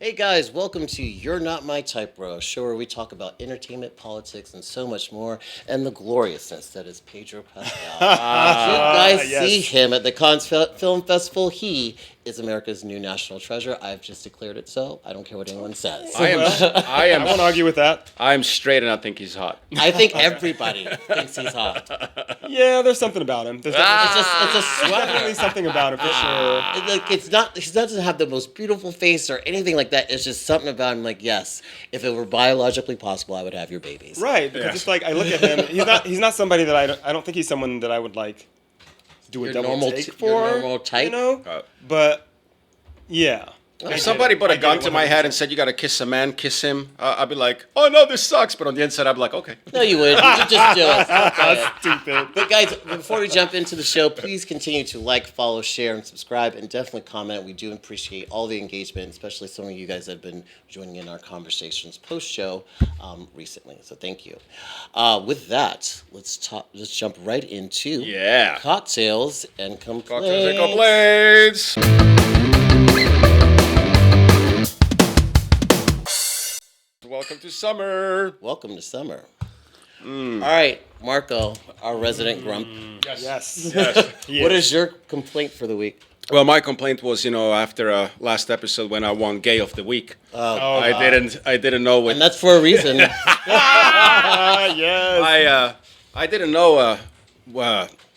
Hey guys, welcome to You're Not My Type, Bro, a show where we talk about entertainment, politics, and so much more, and the gloriousness that is Pedro Pascal. Did you guys see him at the Cannes Film Festival? He is America's new national treasure. I've just declared it so. I don't care what anyone says. I won't argue with that. I'm straight and I think he's hot. I think everybody thinks he's hot. Yeah, there's something about him. There's It's a definitely something about him for sure. It's not. He doesn't have the most beautiful face or anything like that. It's just something about him. Like, yes, if it were biologically possible, I would have your babies. Right, because it's like I look at him. He's not somebody that I don't think he's someone that I would like do a Your double normal take your for. normal type? You know, but yeah. If somebody put a gun to my head and said, you got to kiss a man, kiss him, I'd be like, oh no, this sucks. But on the inside, I'd be like, okay. No, you wouldn't. You could just do it. That's stupid. But guys, before we jump into the show, please continue to like, follow, share, and subscribe, and definitely comment. We do appreciate all the engagement, especially some of you guys that have been joining in our conversations post-show recently. So thank you. With that, let's jump right into cocktails and complaints. Cocktails and complaints. Welcome to summer. Welcome to summer. All right, Marco, our resident grump. Yes. What is your complaint for the week? Well, my complaint was, after last episode when I won Gay of the Week, I didn't know what. And that's for a reason. Yes. I didn't know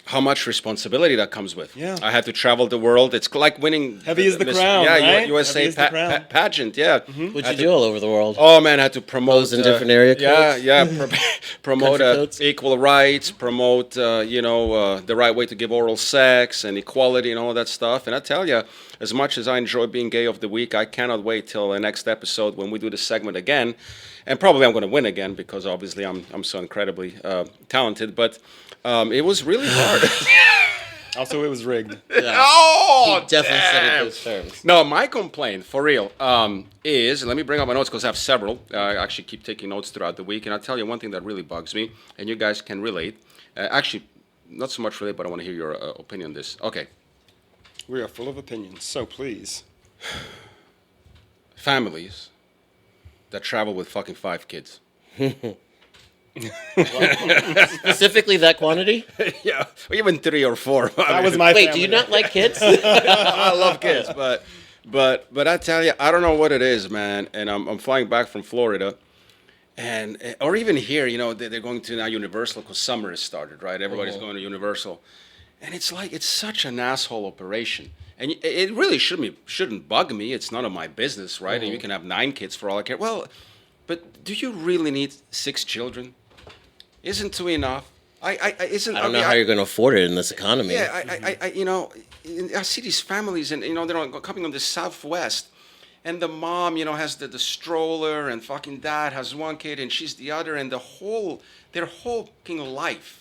how much responsibility that comes with. Yeah. I had to travel the world. It's like winning. Heavy is the crown, right? USA Heavy is the crown. pageant. Yeah. What'd you do all over the world? Oh man, I had to promote Those in different area codes? Promote Country codes? equal rights, promote the right way to give oral sex and equality and all that stuff. And I tell you, as much as I enjoy being Gay of the Week, I cannot wait till the next episode when we do the segment again. And probably I'm going to win again because obviously I'm so incredibly talented. But it was really hard. Also, it was rigged. Yeah. Oh, He definitely said it in damn. those terms. No, my complaint, for real, is, let me bring up my notes because I have several. I actually keep taking notes throughout the week. And I'll tell you one thing that really bugs me, and you guys can relate. Actually, not so much relate, but I want to hear your opinion on this. Okay. We are full of opinions, so please. Families that travel with fucking 5 kids. Specifically that quantity? Yeah, even 3 or 4. That was my Wait, family. do you not like kids? I love kids, but I tell you, I don't know what it is, man. And I'm flying back from Florida, or even here, they're going to now Universal because summer has started, right? Everybody's going to Universal, and it's like it's such an asshole operation. And it really shouldn't bug me. It's none of my business, right? And you can have 9 kids for all I care. Well, but do you really need 6 children? Isn't 2 enough? I don't know how you're going to afford it in this economy. Yeah, I see these families, and they're coming on the Southwest, and the mom, has the stroller, and fucking dad has 1 kid, and she's the other, and their whole fucking life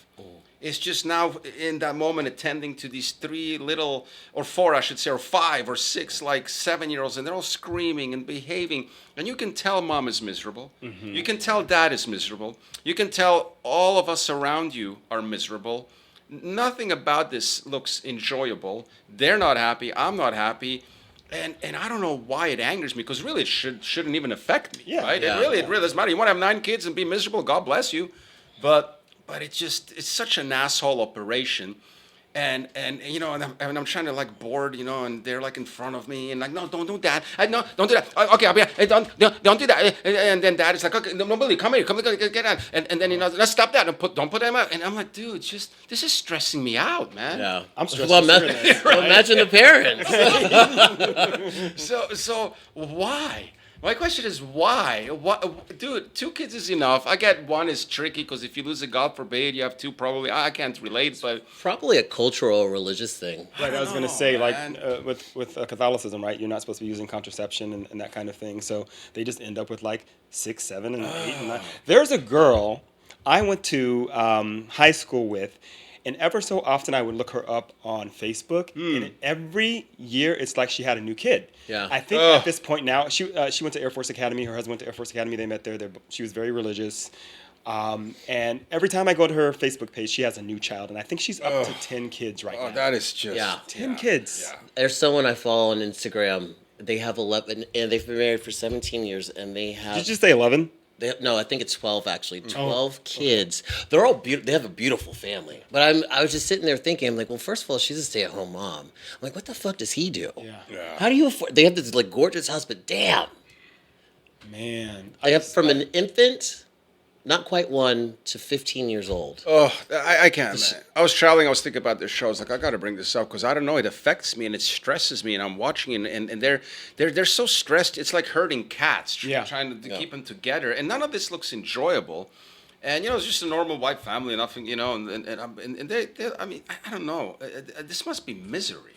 is just now in that moment attending to these 3 little, or 4, I should say, or 5 or 6, like 7-year-olds, and they're all screaming and behaving, and you can tell mom is miserable. Mm-hmm. You can tell dad is miserable. You can tell all of us around you are miserable. Nothing about this looks enjoyable. They're not happy. I'm not happy. And I don't know why it angers me, because really it shouldn't even affect me, right? Yeah, it really doesn't matter. You want to have 9 kids and be miserable, God bless you. But it's such an asshole operation. And I'm trying to board, and they're in front of me, and no, don't do that. No, don't do that. Okay, I'll be. Don't do that. And then dad is like, okay, no, Billy, come here, get out. And then let's stop that and don't put them out. And I'm like, dude, this is stressing me out, man. Yeah. I'm stressed. Well, imagine the parents. So why? My question is why? What, dude? 2 kids is enough. I get 1 is tricky because if you lose a, God forbid, you have 2 probably. I can't relate, but Probably a cultural or religious thing. Right, I was going to say, man. with Catholicism, right, you're not supposed to be using contraception and that kind of thing. So they just end up with 6, 7, and 8, and 9. There's a girl I went to high school with, and ever so often I would look her up on Facebook, and every year it's like she had a new kid. Yeah. I think at this point now, she went to Air Force Academy. Her husband went to Air Force Academy. They met there. She was very religious. And every time I go to her Facebook page, she has a new child, and I think she's up to 10 kids right now. that is just 10 kids. Yeah. There's someone I follow on Instagram They have 11, and they've been married for 17 years, and they have. Did you just say 11? No, I think it's 12 actually. 12 kids. They're all beautiful. They have a beautiful family. But I was just sitting there thinking, I'm like, well, first of all, she's a stay-at-home mom. I'm like, what the fuck does he do? Yeah. How do you afford? They have this like gorgeous house, but damn, Man. I have from an infant, not quite 1 to 15 years old. Oh, I can't, man. I was traveling. I was thinking about this show. I was like, I got to bring this up because I don't know. It affects me and it stresses me. And I'm watching and they're so stressed. It's like herding cats, trying to keep them together. And none of this looks enjoyable. And it's just a normal white family, nothing, and they I mean, I don't know. This must be misery.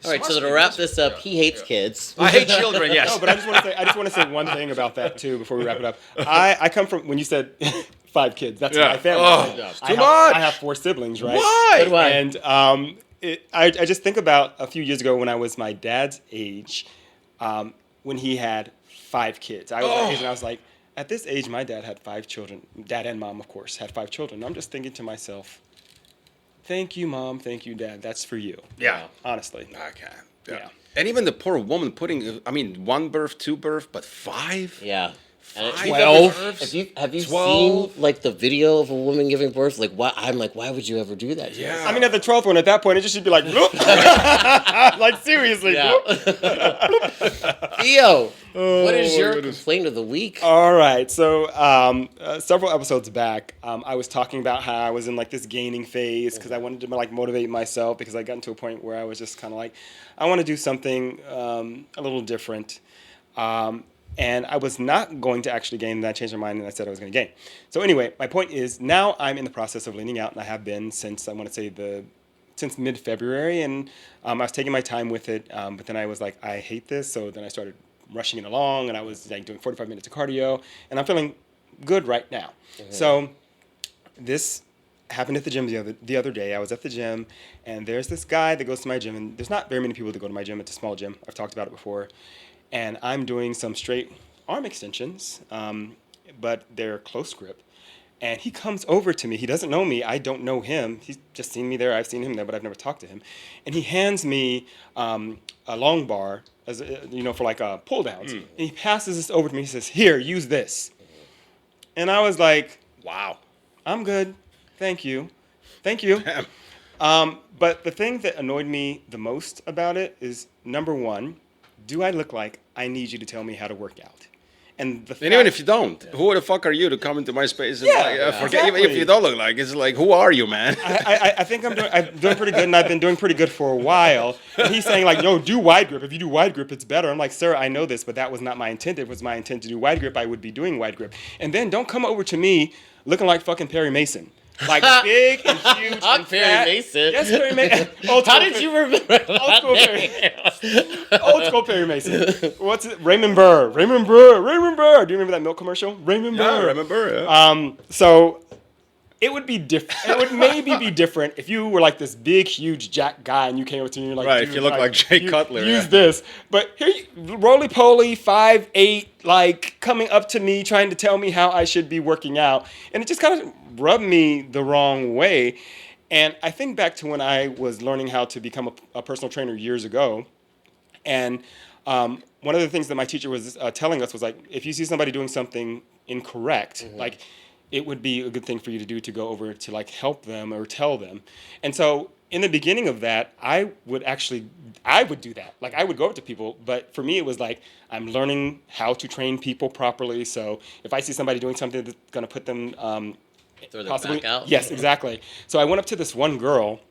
All right, so to wrap this up, he hates kids. I hate children. Yes. No, but I just want to say one thing about that too before we wrap it up. I come from, when you said 5 kids, that's my family. Oh, too much. I have 4 siblings, right? Why? So do I. And I just think about a few years ago when I was my dad's age, when he had 5 kids. I was that age, and I was like, at this age, my dad had 5 children. Dad and mom, of course, had 5 children. I'm just thinking to myself, thank you, Mom. Thank you, Dad. That's for you. Yeah. Honestly. I can't. Yeah. And even the poor woman putting, 1 birth, 2 birth, but 5? Yeah. And 12? Have you 12? seen like the video of a woman giving birth? Like, why? I'm like, why would you ever do that? To Yeah. yourself? I mean, at the 12th one, at that point, it just should be like, bloop. Like, seriously. Yeah. Bloop. Theo, what is my your goodness. complaint of the week? All right. So, several episodes back, I was talking about how I was in like this gaining phase because I wanted to like motivate myself because I got into a point where I was just kind of like, I want to do something a little different. And I was not going to actually gain, and I changed my mind and I said I was going to gain. So anyway, my point is now I'm in the process of leaning out, and I have been since, I want to say, since mid-February, and I was taking my time with it, but then I was like, I hate this, so then I started rushing it along, and I was like doing 45 minutes of cardio, and I'm feeling good right now. Mm-hmm. So this happened at the gym the other day. I was at the gym, and there's this guy that goes to my gym, and there's not very many people that go to my gym. It's a small gym. I've talked about it before. And I'm doing some straight arm extensions, but they're close grip. And he comes over to me. He doesn't know me. I don't know him. He's just seen me there. I've seen him there, but I've never talked to him. And he hands me a long bar, as for like pull downs. And he passes this over to me. He says, "Here, use this." And I was like, "Wow, I'm good. Thank you. Thank you." But the thing that annoyed me the most about it is, number one, do I look like I need you to tell me how to work out? And even if you don't, who the fuck are you to come into my space and forget? Even if you don't look like, it's like, who are you, man? I think I'm doing pretty good, and I've been doing pretty good for a while. And he's saying like, no, do wide grip. If you do wide grip, it's better. I'm like, sir, I know this, but that was not my intent. If it was my intent to do wide grip, I would be doing wide grip. And then don't come over to me looking like fucking Perry Mason. Like big and huge and Perry fat. Mason. Yes, Perry Mason. How did you remember Old school Perry Mason. What's it? Raymond Burr. Raymond Burr. Raymond Burr. Do you remember that milk commercial? Raymond Burr. Yeah, I remember. Yeah. So it would be different. It would maybe be different if you were like this big, huge jack guy and you came up to me and you're like, right, if you look like Jay Cutler. Use this. But here, roly-poly, 5'8", like coming up to me trying to tell me how I should be working out. And it just kind of rubbed me the wrong way. And I think back to when I was learning how to become a personal trainer years ago. And one of the things that my teacher was telling us was like, if you see somebody doing something incorrect, like it would be a good thing for you to do to go over to like help them or tell them. And so in the beginning of that, I would do that. Like I would go up to people, but for me it was like, I'm learning how to train people properly. So if I see somebody doing something that's going to put them Throw them back out? Yes, exactly. So I went up to this one girl,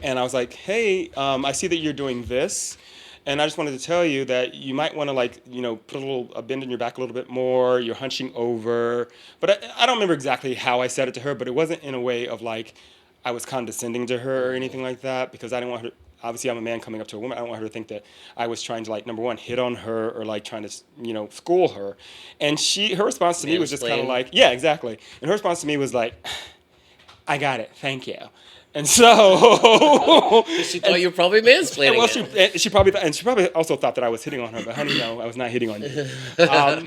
and I was like, "Hey, I see that you're doing this, and I just wanted to tell you that you might want to put a bend in your back a little bit more. You're hunching over." But I don't remember exactly how I said it to her, but it wasn't in a way of like I was condescending to her or anything like that, because I didn't want her. Obviously, I'm a man coming up to a woman. I don't want her to think that I was trying to, like, number one, hit on her or, like, trying to, school her. And her response to me was just kind of like, yeah, exactly. And her response to me was like, I got it. Thank you. And so She thought you were probably mansplaining. well, it. she probably also thought that I was hitting on her, but honey, no, I was not hitting on you. I'm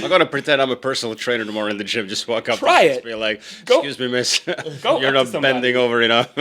gonna pretend I'm a personal trainer tomorrow in the gym. Just walk up, Try and it. just be like, Go- "Excuse me, miss, go you're up not to somebody. bending over enough."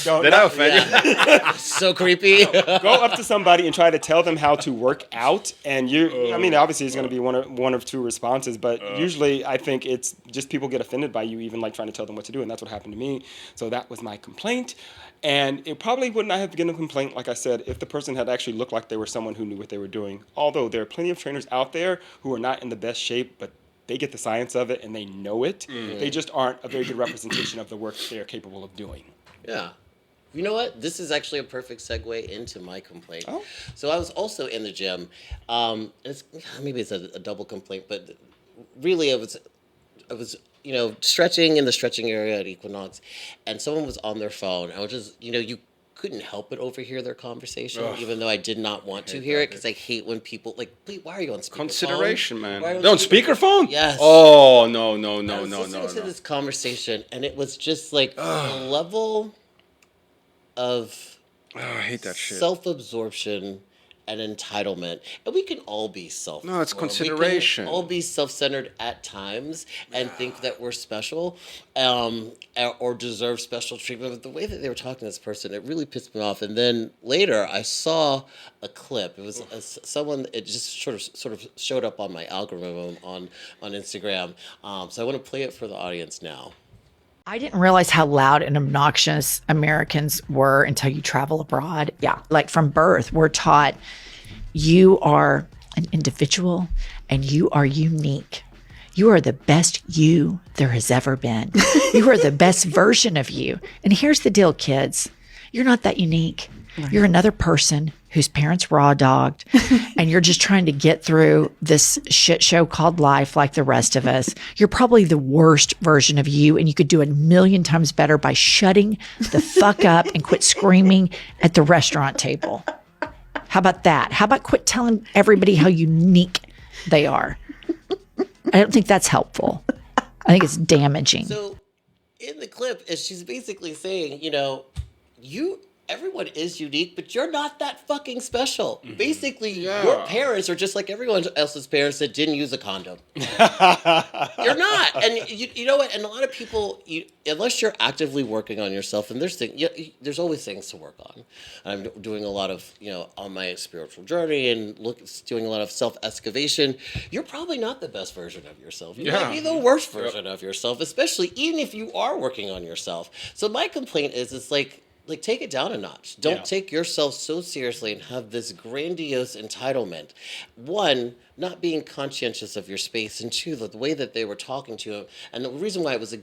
Don't- Did I offend you? So creepy. Go up to somebody and try to tell them how to work out, and I mean, obviously, it's going to be one of two responses, but usually, I think it's just people get offended by you even like trying to tell them what to do, and that's what happened to me. So that was my complaint, and it probably would not have been a complaint, like I said, if the person had actually looked like they were someone who knew what they were doing. Although there are plenty of trainers out there who are not in the best shape, but they get the science of it and they know it. They just aren't a very good representation of the work they are capable of doing. Yeah. You know what? This is actually a perfect segue into my complaint. Oh. So I was also in the gym. Maybe it's a double complaint, but really I was stretching in the stretching area at Equinox, and someone was on their phone. I was just, you couldn't help but overhear their conversation, even though I did not want to hear it, because I hate when people wait, why are you on speakerphone? Consideration, man. Why are you Don't speakerphone? Yes. Oh no. I was listening to this conversation, and it was just like a level of Oh, I hate that shit. self-absorption and entitlement, and we can all be self. No, it's consideration. We can all be self-centered at times and think that we're special, or deserve special treatment. But the way that they were talking to this person, it really pissed me off. And then later, I saw a clip. It was someone. It just sort of showed up on my algorithm on Instagram. So I want to play it for the audience now. I didn't realize how loud and obnoxious Americans were until you travel abroad. Yeah, like from birth, we're taught you are an individual and you are unique. You are the best you there has ever been. You are the best version of you. And here's the deal, kids. You're not that unique. You're another person whose parents raw dogged, and you're just trying to get through this shit show called life like the rest of us. You're probably the worst version of you, and you could do it 1,000,000 times better by shutting the fuck up and quit screaming at the restaurant table. How about that? How about quit telling everybody how unique they are? I don't think that's helpful. I think it's damaging. So, in the clip, she's basically saying, everyone is unique, but you're not that fucking special. Mm-hmm. Basically, your parents are just like everyone else's parents that didn't use a condom. You're not. And you know what? And a lot of people, unless you're actively working on yourself, and there's always things to work on. I'm doing a lot of, on my spiritual journey and doing a lot of self-excavation. You're probably not the best version of yourself. You might be the worst version of yourself, especially even if you are working on yourself. So my complaint is, it's like take it down a notch. Don't take yourself so seriously and have this grandiose entitlement. One, not being conscientious of your space, and two, the way that they were talking to him. And the reason why it was a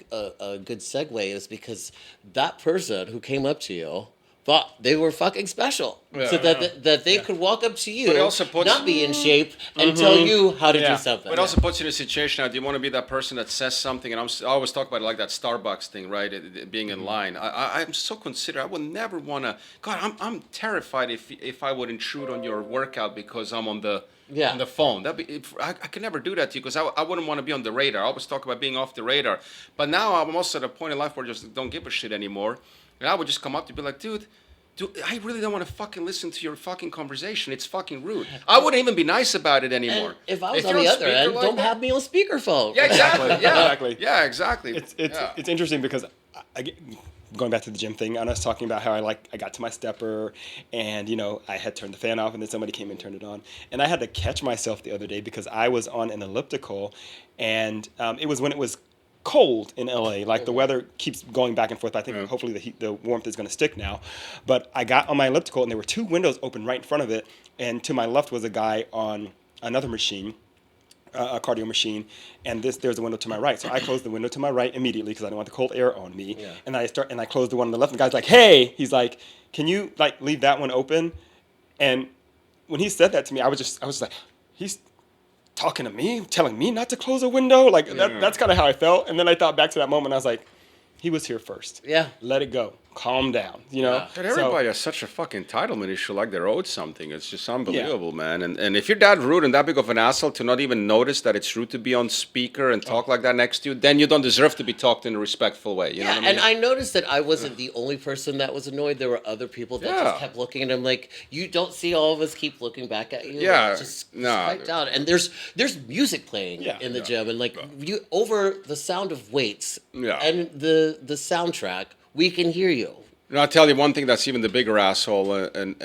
good segue is because that person who came up to you thought they were fucking special. So that they could walk up to you, but it also not be in shape, and tell you how to do something. But it also puts you in a situation now, do you want to be that person that says something, and I always talk about it like that Starbucks thing, right? Being in line. I'm so considerate. I would never want to, God, I'm terrified if I would intrude on your workout because I'm on the phone. I could never do that to you because I wouldn't want to be on the radar. I always talk about being off the radar. But now I'm also at a point in life where I just don't give a shit anymore. And I would just come up to you and be like, dude, I really don't want to fucking listen to your fucking conversation. It's fucking rude. I wouldn't even be nice about it anymore. And if I was on the other end, don't have me on speakerphone. Yeah, exactly. Exactly. Yeah, exactly. It's interesting because going back to the gym thing, and I was talking about how I got to my stepper, and I had turned the fan off, and then somebody came and turned it on, and I had to catch myself the other day because I was on an elliptical, and it was when it was cold in LA. Like the weather keeps going back and forth. I think hopefully the warmth is going to stick now. But I got on my elliptical and there were two windows open right in front of it. And to my left was a guy on another machine, a cardio machine. And there's a window to my right. So I closed the window to my right immediately because I didn't want the cold air on me. Yeah. And I closed the one on the left. And the guy's like, hey, he's like, can you leave that one open? And when he said that to me, I was like, he's talking to me, telling me not to close a window. That's kind of how I felt. And then I thought back to that moment. I was like, he was here first. Yeah. Let it go. calm down, you know? Yeah. But everybody has such a fucking entitlement issue, like they're owed something. It's just unbelievable, man. And if you're that rude and that big of an asshole to not even notice that it's rude to be on speaker and talk like that next to you, then you don't deserve to be talked in a respectful way. You know Yeah, what I mean? and I noticed that I wasn't the only person that was annoyed. There were other people that Yeah. just kept looking, and I'm like, you don't see all of us keep looking back at you. Yeah, Like, just nah. pipe down. And there's music playing Yeah. in the gym, and like you over the sound of weights Yeah. and the soundtrack, we can hear you. And I'll tell you one thing that's even the bigger asshole, and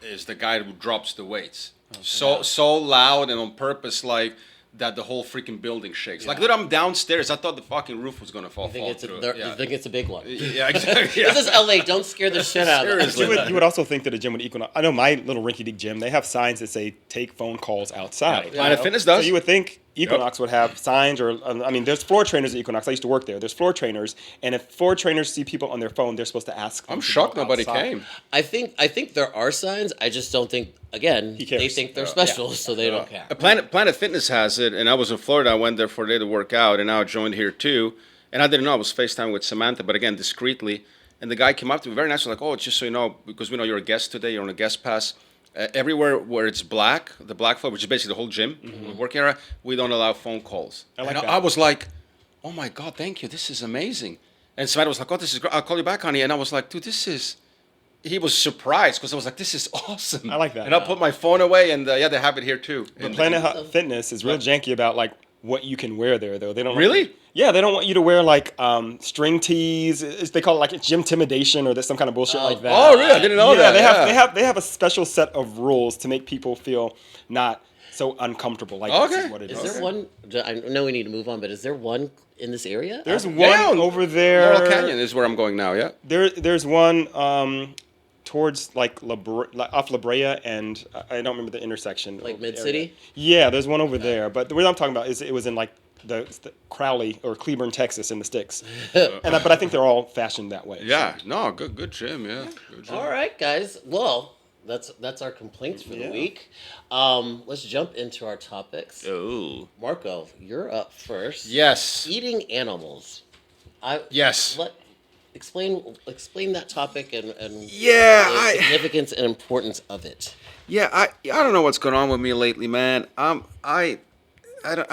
is the guy who drops the weights so loud and on purpose, like that the whole freaking building shakes. Like, dude, I'm downstairs. I thought the fucking roof was gonna fall You think it's through. you think it's a big one? Yeah, exactly. This is LA. Don't scare the shit out of us. Seriously. You would also think that a gym would equal. I know my little rinky-dink gym. They have signs that say "Take phone calls outside." Planet Fitness does. So you would think Equinox would have signs, or I mean, there's floor trainers at Equinox. I used to work there. There's floor trainers, and if floor trainers see people on their phone, they're supposed to ask them I'm to shocked go nobody outside. came. I think there are signs. I just don't think. Again, He cares. they think they're special, so they don't care. Planet Fitness has it, and I was in Florida. I went there for a day to work out, and now I joined here too. And I didn't know I was FaceTime with Samantha, but again, discreetly. And the guy came up to me very nice, like, "Oh, just so you know, because we know you're a guest today, you're on a guest pass. Everywhere where it's black, the black floor, which is basically the whole gym, work area, we don't allow phone calls." I like and that. I was like, "Oh my God, thank you. This is amazing." And Samantha was like, "Oh, this is great. I'll call you back, honey." And I was like, "Dude, this is." He was surprised because I was like, "This is awesome." I like that. And I put my phone away, and yeah, they have it here too. But And- Planet Fitness is real janky about like what you can wear there, though. They don't Really? Yeah, they don't want you to wear like string tees. They call it like gym intimidation or there's some kind of bullshit like that. Oh, really? I didn't know that. They have a special set of rules to make people feel not so uncomfortable. Like this Okay. is what it Is is. there one? I know we need to move on, but is there one in this area? There's one Yeah, over there. Laurel Canyon is where I'm going now. Yeah. There's one towards like off La Brea, and I don't remember the intersection. Like of the Mid-City? area. Yeah, there's one over there. But the way I'm talking about is it was in like the Crowley or Cleburne, Texas, in the sticks. But I think they're all fashioned that way. Yeah. No. Good gym. Yeah. Good gym. All right, guys. Well, that's our complaints for the week. Let's jump into our topics. Oh. Marco, you're up first. Yes. Eating animals. Yes. Explain that topic and Yeah, the significance and importance of it. Yeah, I don't know what's going on with me lately, man. I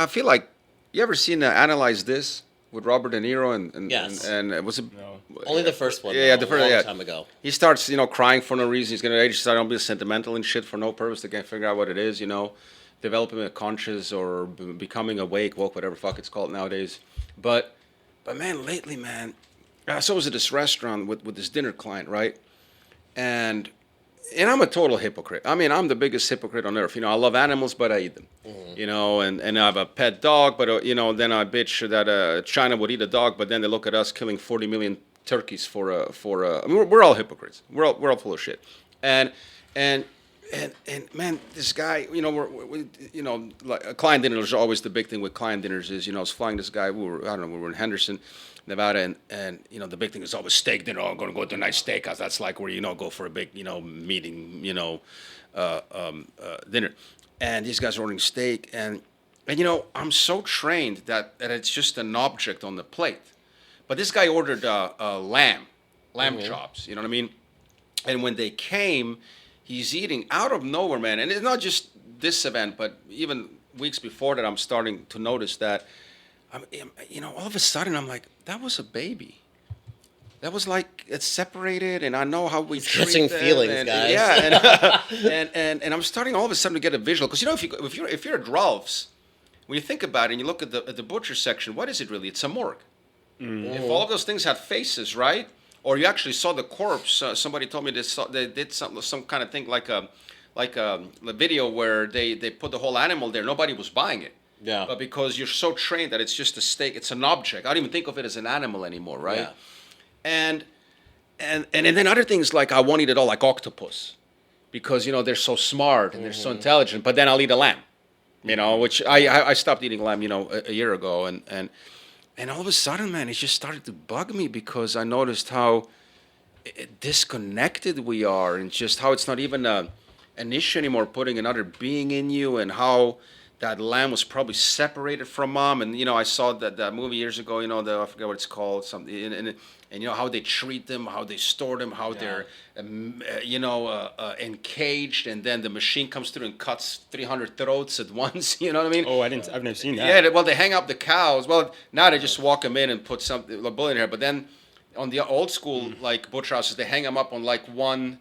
feel like, you ever seen Analyze This with Robert De Niro and Yes. and it was Only the first one. Yeah, though, the first- a long yeah. time ago. he starts crying for no reason. He's gonna age start don't be sentimental and shit for no purpose. They can't figure out what it is. Developing a conscious or becoming awake, woke, whatever fuck it's called nowadays. But man, lately, man, so I was at this restaurant with this dinner client, right? And I'm a total hypocrite. I mean, I'm the biggest hypocrite on earth. I love animals, but I eat them. And I have a pet dog, but then I bitch that China would eat a dog, but then they look at us killing 40 million turkeys for I mean, we're all hypocrites. We're all full of shit. And man, this guy, like client dinner is always the big thing with client dinners is, I was flying this guy. We were in Henderson, Nevada, and the big thing is always steak dinner. Oh, I'm going to go to a nice steakhouse. That's like where go for a big meeting, dinner. And these guys are ordering steak, and I'm so trained that it's just an object on the plate. But this guy ordered lamb chops. You know what I mean? And when they came, he's eating out of nowhere, man. And it's not just this event, but even weeks before that, I'm starting to notice that. All of a sudden, I'm like, that was a baby. That was like it's separated, and I know how we treat catching them, feelings, and, guys. Yeah, and I'm starting all of a sudden to get a visual because if you're at Ralph's, when you think about it and you look at the butcher section, what is it really? It's a morgue. If all of those things had faces, right? Or you actually saw the corpse. Somebody told me they did some kind of thing like a video where they put the whole animal there. Nobody was buying it. Yeah. But because you're so trained that it's just a steak, it's an object. I don't even think of it as an animal anymore, right? Yeah. And then other things like I won't eat it all, like octopus, because they're so smart and they're so intelligent. But then I'll eat a lamb, which I stopped eating lamb, a year ago, and all of a sudden, man, it just started to bug me because I noticed how disconnected we are, and just how it's not even an issue anymore putting another being in you, and how that lamb was probably separated from mom. And I saw that movie years ago. I forget what it's called. Something and how they treat them, how they store them, how they're encaged, and then the machine comes through and cuts 300 throats at once. You know what I mean? Oh, I've never seen that. Yeah. Well, they hang up the cows. Well, now they just walk them in and put a bullet in here. But then on the old school like butcher houses, they hang them up on like one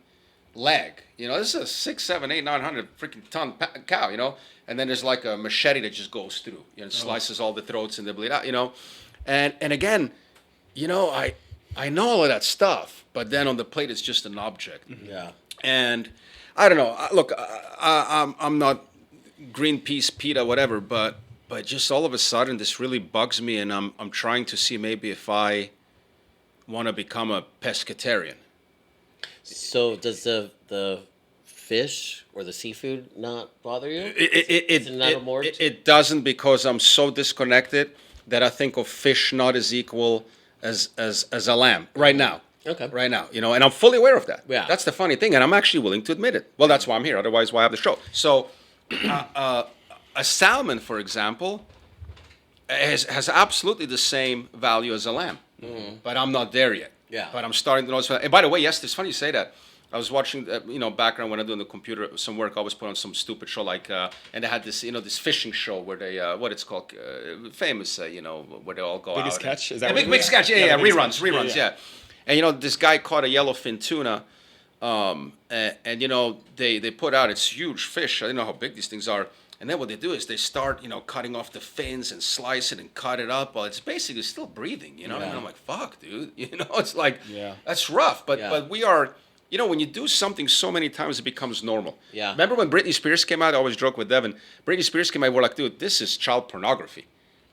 leg. This is a 6, 7, 8, 900 freaking ton cow. And then there's like a machete that just goes through, slices all the throats and they bleed out. And again, I know all of that stuff, but then on the plate it's just an object. Yeah. And I don't know. Look, I'm not Greenpeace, PETA, whatever, but just all of a sudden this really bugs me, and I'm trying to see maybe if I want to become a pescatarian. So does the fish or the seafood not bother you? It doesn't, because I'm so disconnected that I think of fish not as equal as a lamb right now. Okay. Right now, and I'm fully aware of that. Yeah. That's the funny thing, and I'm actually willing to admit it. Well, that's why I'm here. Otherwise, why have the show? So, a salmon, for example, has absolutely the same value as a lamb, but I'm not there yet. Yeah. But I'm starting to notice. And by the way, yes, it's funny you say that. I was watching, background when I'm doing the computer, some work. I always put on some stupid show like, and they had this, this fishing show where they, what it's called, famous, where they all go Biggest out. Catch? Is Yeah, that what it Biggest is? Catch, yeah, Biggest reruns, Catch. yeah. And this guy caught a yellowfin tuna, and they put out, it's huge fish. I don't know how big these things are. And then what they do is they start, cutting off the fins and slice it and cut it up. Well, it's basically still breathing, And I'm like, fuck, dude. It's like, that's rough. But we are, when you do something so many times, it becomes normal. Yeah. Remember when Britney Spears came out? I always joke with Devin. Britney Spears came out, we're like, dude, this is child pornography.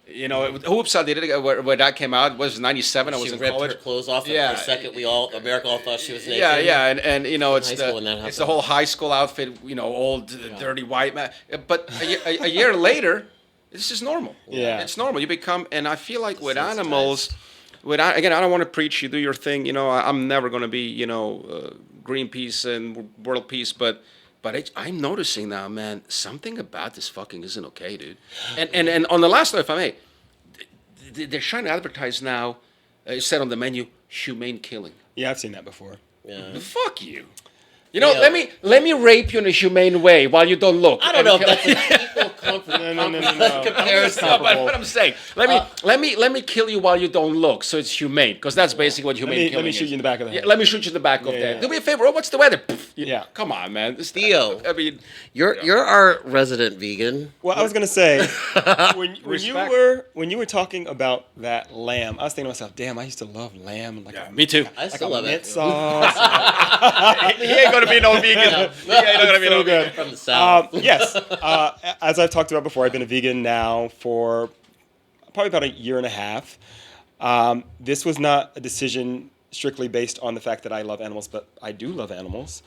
Hoops, I did it where that came out. It was 97. I was She in ripped college. her clothes off, and Yeah. for a second, America all thought she was naked. Yeah, and it's high school when that it's the happened. whole high school outfit, old, dirty white man. But a year later, this is normal. Yeah. It's normal. You become, and I feel like with Desensitized. animals, again, I don't want to preach. You do your thing. I'm never going to be, Greenpeace and world peace, but I'm noticing now, man, something about this fucking isn't okay, dude. And on the last note, if I may, they're trying to advertise now. It said on the menu, humane killing. Yeah, I've seen that before. Yeah. Fuck you. Yeah. Let me rape you in a humane way while you don't look. I don't know if that's an equal comparison. No, but what I'm saying, let me kill you while you don't look, so it's humane, because that's basically what humane killing Let me is. shoot you in the back of the head. Yeah, let me shoot you in the back of the head. yeah. Do me a favor. Oh, what's the weather? Yeah. Come on, man. Theo, I mean, you're our resident vegan. Well, I was gonna say when you Respect. were talking about that lamb, I was thinking to myself, damn, I used to love lamb, like yeah, me too. I like still a love mint it. sauce. He ain't gonna be no vegan. He ain't gonna be no so vegan. good. From the south. Yes, as I've talked about before, I've been a vegan now for probably about a year and a half. This was not a decision strictly based on the fact that I love animals, but I do love animals.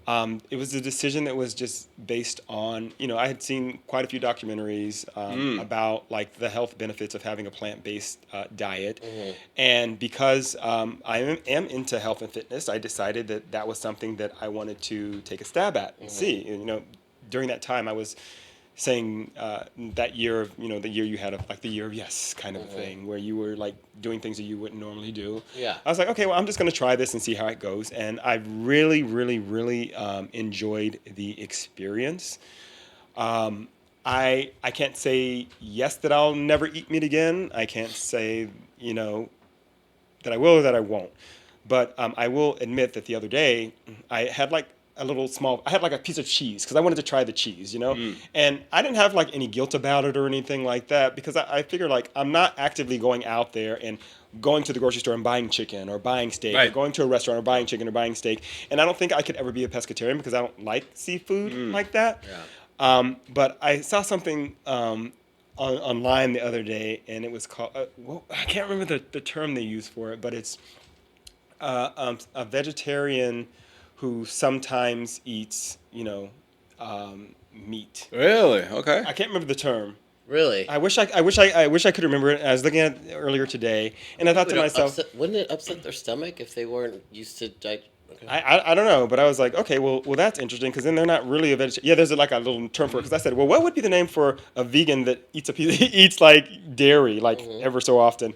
It was a decision that was just based on, I had seen quite a few documentaries about like the health benefits of having a plant-based diet. And because I am into health and fitness, I decided that was something that I wanted to take a stab at and see. And, during that time, I was saying that year of, the year you had like the year of yes kind of a thing, where you were like doing things that you wouldn't normally do. Yeah. I was like, okay, well, I'm just going to try this and see how it goes. And I really, really, really enjoyed the experience. I can't say yes that I'll never eat meat again. I can't say, that I will or that I won't. But I will admit that the other day I had like I had like a piece of cheese because I wanted to try the cheese, and I didn't have like any guilt about it or anything like that, because I figured like I'm not actively going out there and going to the grocery store and buying chicken or buying steak, or Right. going to a restaurant or buying chicken or buying steak. And I don't think I could ever be a pescatarian because I don't like seafood like that. Yeah. But I saw something online the other day, and it was called, I can't remember the term they use for it, but it's a vegetarian who sometimes eats, meat. Really? Okay. I can't remember the term. Really? I wish I could remember it. I was looking at it earlier today, and I thought to myself, Wouldn't it upset their stomach if they weren't used to I don't know, but I was like, okay, well that's interesting because then they're not really a vegetarian. Yeah, there's like a little term for it because I said, well, what would be the name for a vegan that eats like dairy like ever so often?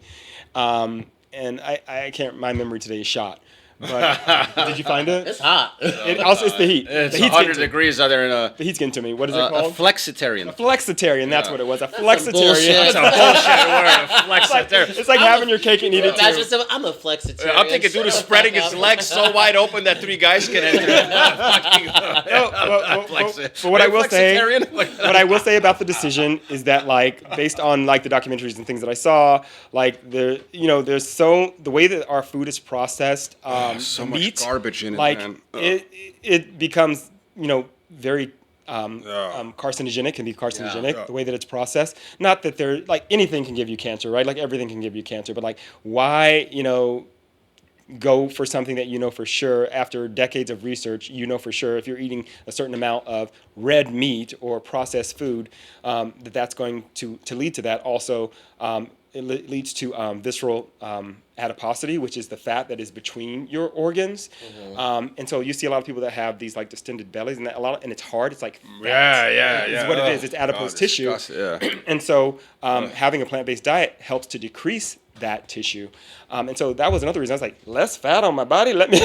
And I can't. My memory today is shot. But did you find it? It's hot. It's the heat. It's the heat's 100 getting to me. degrees out there in The heat's getting to me. What is it a called? flexitarian. A flexitarian. That's Yeah. what it was. A bullshit. flexitarian. That's a bullshit word, a flexitarian. It's like having your cake and eat it Imagine too. someone, I'm a flexitarian. I'm thinking dude is Shut the spreading fuck his up. legs so wide open that 3 guys can enter. But what I will say, what I will say about the decision is that, like, based on like the documentaries and things that I saw, like the the way that our food is processed, so much meat, garbage in it, like man. it becomes very carcinogenic, can be carcinogenic, Yeah. the way that it's processed. Not that they're like anything can give you cancer, right? Like everything can give you cancer, but like why go for something that for sure after decades of research, for sure if you're eating a certain amount of red meat or processed food, that's going to lead to that. Also, it leads to visceral adiposity, which is the fat that is between your organs. And so you see a lot of people that have these like distended bellies, and and it's hard. It's like fat. It's what it is. It's adipose tissue. Yeah. And so having a plant-based diet helps to decrease that tissue. And so that was another reason. I was like, less fat on my body. Let me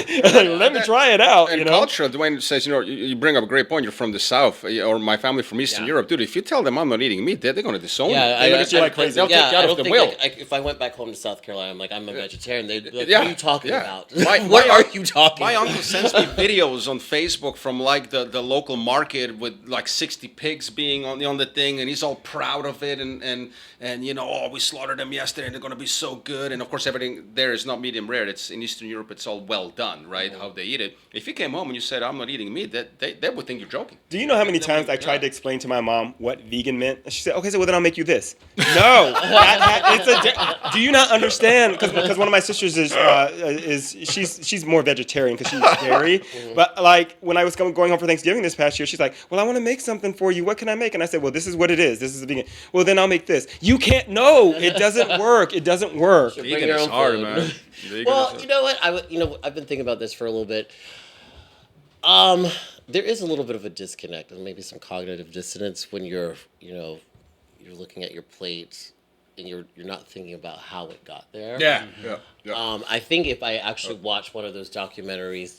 try it out. And culture, Dwayne says, you bring up a great point. You're from the South, or my family from Eastern Europe. Dude, if you tell them I'm not eating meat, they're going to disown you. Yeah, They look at you like crazy. They'll take you out of the will. If I went back home to South Carolina, I'm like, I'm a vegetarian. They'd be like, Yeah, what are you talking yeah. about? My- What my- are you talking My about? uncle sends me videos on Facebook from like the local market with like 60 pigs being on the thing, and he's all proud of it, and we slaughtered them yesterday, and they're gonna be so good. And of course, everything there is not medium rare. It's in Eastern Europe. It's all well done, right? How they eat it. If you came home and you said I'm not eating meat, they would think you're joking. Do you know how many times I tried to explain to my mom what vegan meant? And she said, okay, so well, then I'll make you this. No. Do you not understand? Because one of my sisters she's more vegetarian because she eats dairy. But like when I was going home for Thanksgiving this past year, she's like, well, I want to make something for you. What can I make? And I said, well, this is what it is. This is a vegan. Well, then I'll make this. You can't. No, it doesn't work. It doesn't work. Bring Vegan your is own hard, food. man. Vegan Well, is- you know what? I've been thinking about this for a little bit. There is a little bit of a disconnect and maybe some cognitive dissonance when you're looking at your plate and you're not thinking about how it got there. Yeah. I think if I actually watched one of those documentaries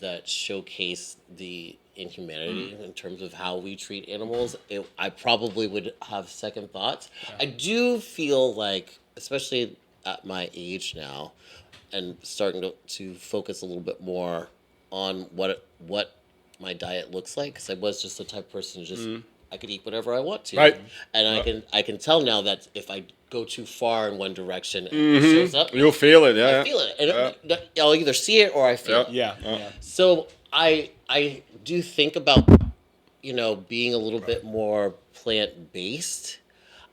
that showcase the inhumanity in terms of how we treat animals, I probably would have second thoughts. I do feel like, especially at my age now, and starting to focus a little bit more on what my diet looks like, because I was just the type of person to just I could eat whatever I want to, Right. And I can tell now that if I go too far in one direction, it shows up. You'll feel it, I feel it, and I'll either see it or I feel it. Yeah. So I do think about being a little bit more plant based.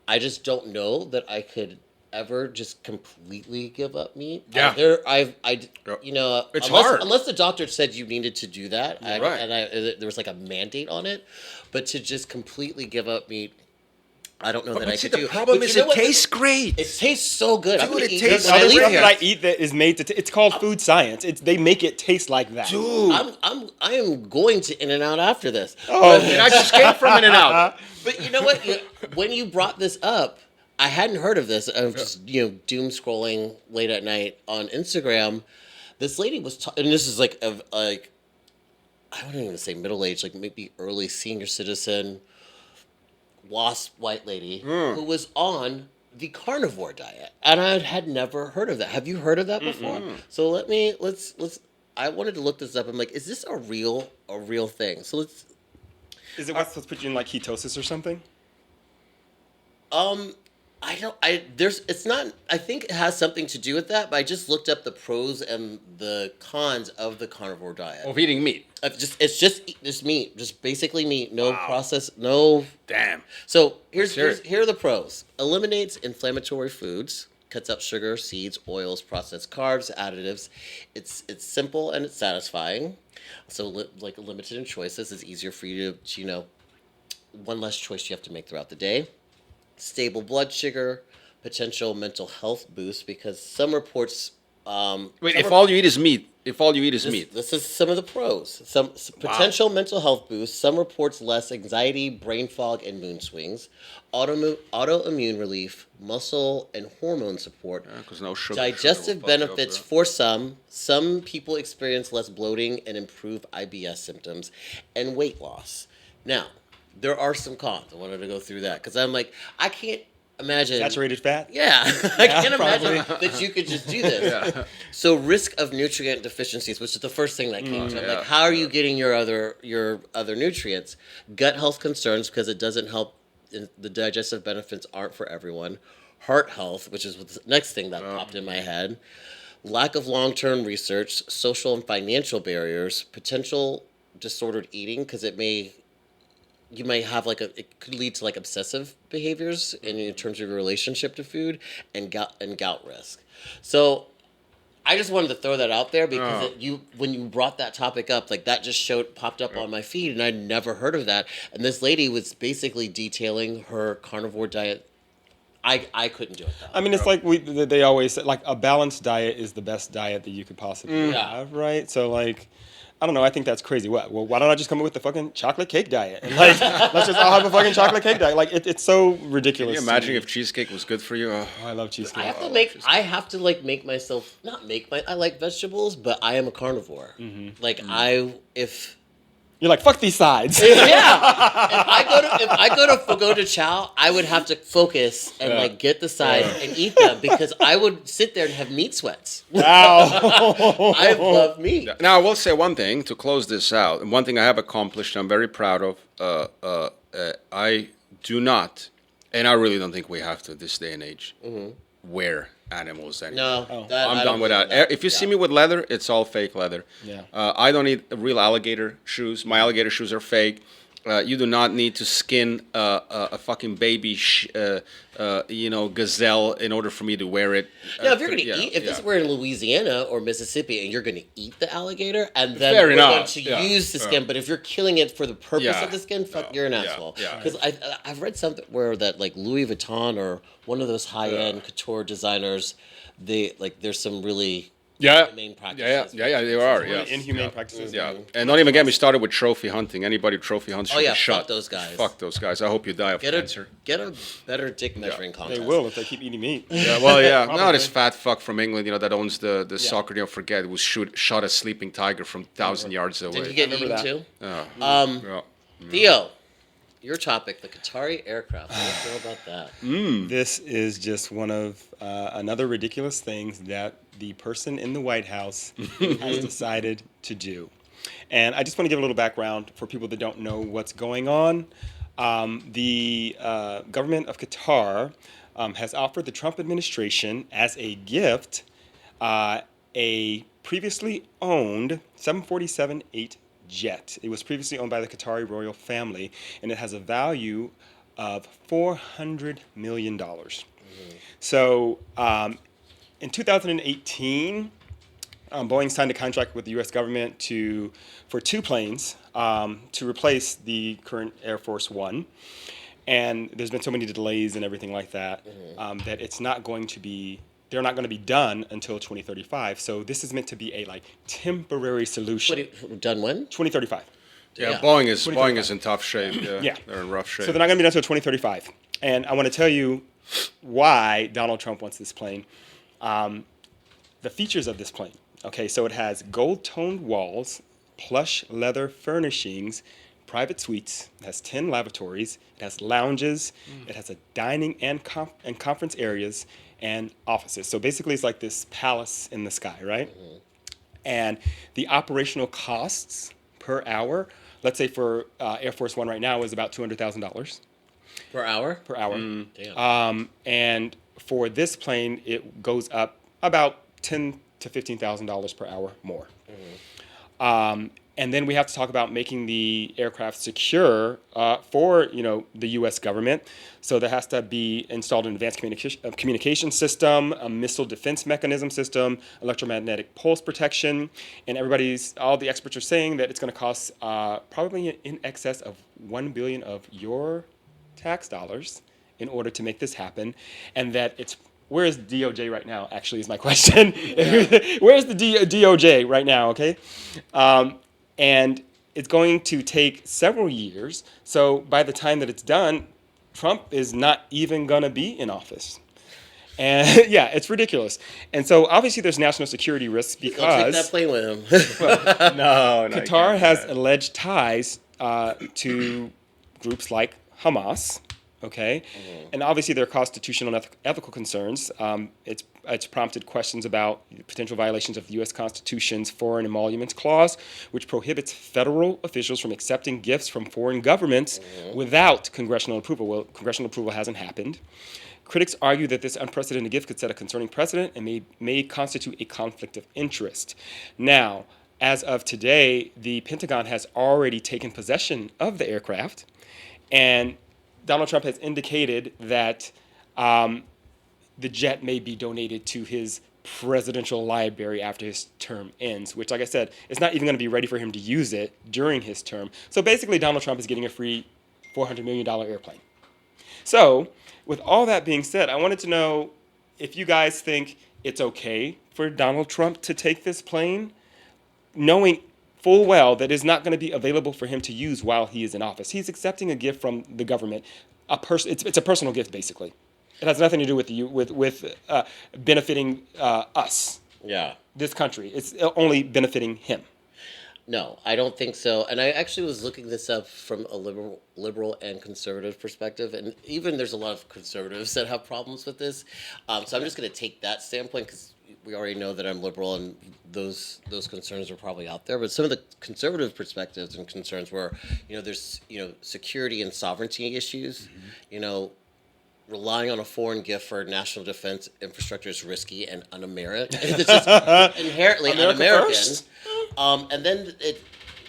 I just don't know that I could ever just completely give up meat. Yeah. It's hard. unless the doctor said you needed to do that, Right. there was like a mandate on it. But to just completely give up meat, I don't know that I But see, could the do. problem But is you know it what? tastes great. It tastes so good. I'm Dude, gonna it eat tastes this when I All the leave stuff here. that I eat that is made to. It's called food science. They make it taste like that. Dude. I am going to In-N-Out after this. Oh, And I just came from In-N-Out. But you know what? When you brought this up, I hadn't heard of this. I was just doom scrolling late at night on Instagram. This lady was, and this is like I wouldn't even say middle age, like maybe early senior citizen, WASP white lady who was on the carnivore diet, and I had never heard of that. Have you heard of that before? So let's. I wanted to look this up. I'm like, is this a real thing? So let's. Is it what's supposed to put you in like ketosis or something? It's not, I think it has something to do with that, but I just looked up the pros and the cons of the carnivore diet. Of eating meat. It's just meat, just basically meat, no process, no. Damn. So Here here are the pros. Eliminates inflammatory foods, cuts out sugar, seeds, oils, processed carbs, additives. It's simple and it's satisfying. So like limited in choices, it's easier for you to one less choice you have to make throughout the day. Stable blood sugar, potential mental health boost, because some reports. Wait, if all you eat is meat, if all you eat is meat. This is some of the pros. Some potential mental health boosts. Some reports less anxiety, brain fog, and mood swings. Autoimmune relief, muscle and hormone support. Because no sugar. Digestive sugar will fuck you up, benefits yeah. for some. Some people experience less bloating and improve IBS symptoms, and weight loss. Now, there are some cons. I wanted to go through that because I'm like, I can't imagine Saturated fat. Yeah, I can't probably. imagine that you could just do this. So, risk of nutrient deficiencies, which is the first thing that came to me. Like, how are you getting your other nutrients? Gut health concerns because it doesn't help. The digestive benefits aren't for everyone. Heart health, which is the next thing that popped in my head. Lack of long-term research, social and financial barriers, potential disordered eating because you may have it could lead to obsessive behaviors in terms of your relationship to food and gout risk. So I just wanted to throw that out there because when you brought that topic up, that just popped up on my feed and I'd never heard of that. And this lady was basically detailing her carnivore diet. I couldn't do it though. I mean, it's like they always say, a balanced diet is the best diet that you could possibly have, right? So I don't know. I think that's crazy. Well, why don't I just come up with the fucking chocolate cake diet? And, let's just all have a fucking chocolate cake diet. It's so ridiculous. Can you imagine if cheesecake was good for you? Oh, I love cheesecake. I have to make myself I like vegetables, but I am a carnivore. If You're like, fuck these sides. if I go to chow, I would have to focus and get the sides and eat them because I would sit there and have meat sweats. Wow. I love meat. Now, I will say one thing to close this out, and one thing I have accomplished, I'm very proud of. I do not, and I really don't think we have to this day and age, wear animals anymore. No, I'm done with that. If you see me with leather, it's all fake leather. Yeah. I don't need real alligator shoes. My alligator shoes are fake. You do not need to skin a fucking baby, gazelle in order for me to wear it. Now, if you're going to eat, if this were in Louisiana or Mississippi and you're going to eat the alligator and then Fair we're enough. going to use the skin, but if you're killing it for the purpose of the skin, you're an asshole. Yeah. Because I've read something where that Louis Vuitton or one of those high-end couture designers, there's some really inhumane practices. They are. Inhumane practices. Yeah, and don't even get me started with trophy hunting. Anybody who trophy hunts should be shot. Fuck those guys. Fuck those guys. I hope you die of cancer. Get a better dick measuring contest. They will if they keep eating meat. Yeah, well, yeah. Probably. Now this fat fuck from England, that owns the soccer team, forget, who shot a sleeping tiger from 1,000 yards away. Did he get eaten too? Yeah. Theo, your topic, the Qatari aircraft. How do you feel about that? This is just one of another ridiculous things that the person in the White House has decided to do. And I just want to give a little background for people that don't know what's going on. The government of Qatar has offered the Trump administration as a gift a previously owned 747-8 jet. It was previously owned by the Qatari royal family, and it has a value of $400 million. So in 2018, Boeing signed a contract with the U.S. government for 2 planes to replace the current Air Force One. And there's been so many delays and everything like that that it's not going to be. They're not going to be done until 2035. So this is meant to be a temporary solution. Done when? 2035. Yeah, Boeing is in tough shape. Yeah. They're in rough shape. So they're not going to be done until 2035. And I want to tell you why Donald Trump wants this plane. The features of this plane. Okay, so it has gold-toned walls, plush leather furnishings, private suites. It has 10 lavatories. It has lounges. It has a dining and conference areas and offices. So basically, it's like this palace in the sky, right? And the operational costs per hour, let's say for Air Force One right now, is about $200,000 Per hour? per hour. Damn. And for this plane, it goes up about $10,000 to $15,000 per hour more. And then we have to talk about making the aircraft secure for the U.S. government. So there has to be installed an advanced communication system, a missile defense mechanism system, electromagnetic pulse protection, and all the experts are saying that it's going to cost probably in excess of $1 billion of your tax dollars in order to make this happen, and that it's where is DOJ right now? Actually, is my question. Where is the DOJ right now? Okay, and it's going to take several years. So by the time that it's done, Trump is not even going to be in office. And yeah, it's ridiculous. And so obviously there's national security risks I'll take because that plane with him. no, Qatar has alleged ties to groups like Hamas. Okay, and obviously there are constitutional and ethical concerns. It's prompted questions about potential violations of the U.S. Constitution's Foreign Emoluments Clause, which prohibits federal officials from accepting gifts from foreign governments without congressional approval. Well, congressional approval hasn't happened. Critics argue that this unprecedented gift could set a concerning precedent and may constitute a conflict of interest. Now, as of today, the Pentagon has already taken possession of the aircraft, and Donald Trump has indicated that the jet may be donated to his presidential library after his term ends, which, like I said, it's not even going to be ready for him to use it during his term. So basically, Donald Trump is getting a free $400 million airplane. So, with all that being said, I wanted to know if you guys think it's okay for Donald Trump to take this plane, knowing full well that it's not going to be available for him to use while he is in office. He's accepting a gift from the government. It's a personal gift, basically. It has nothing to do with benefiting us, this country. It's only benefiting him. No, I don't think so. And I actually was looking this up from a liberal and conservative perspective, and even there's a lot of conservatives that have problems with this. So I'm just going to take that standpoint because we already know that I'm liberal, and those concerns are probably out there. But some of the conservative perspectives and concerns were, there's security and sovereignty issues. Relying on a foreign gift for national defense infrastructure is risky and un-American. It's just inherently un-American. And then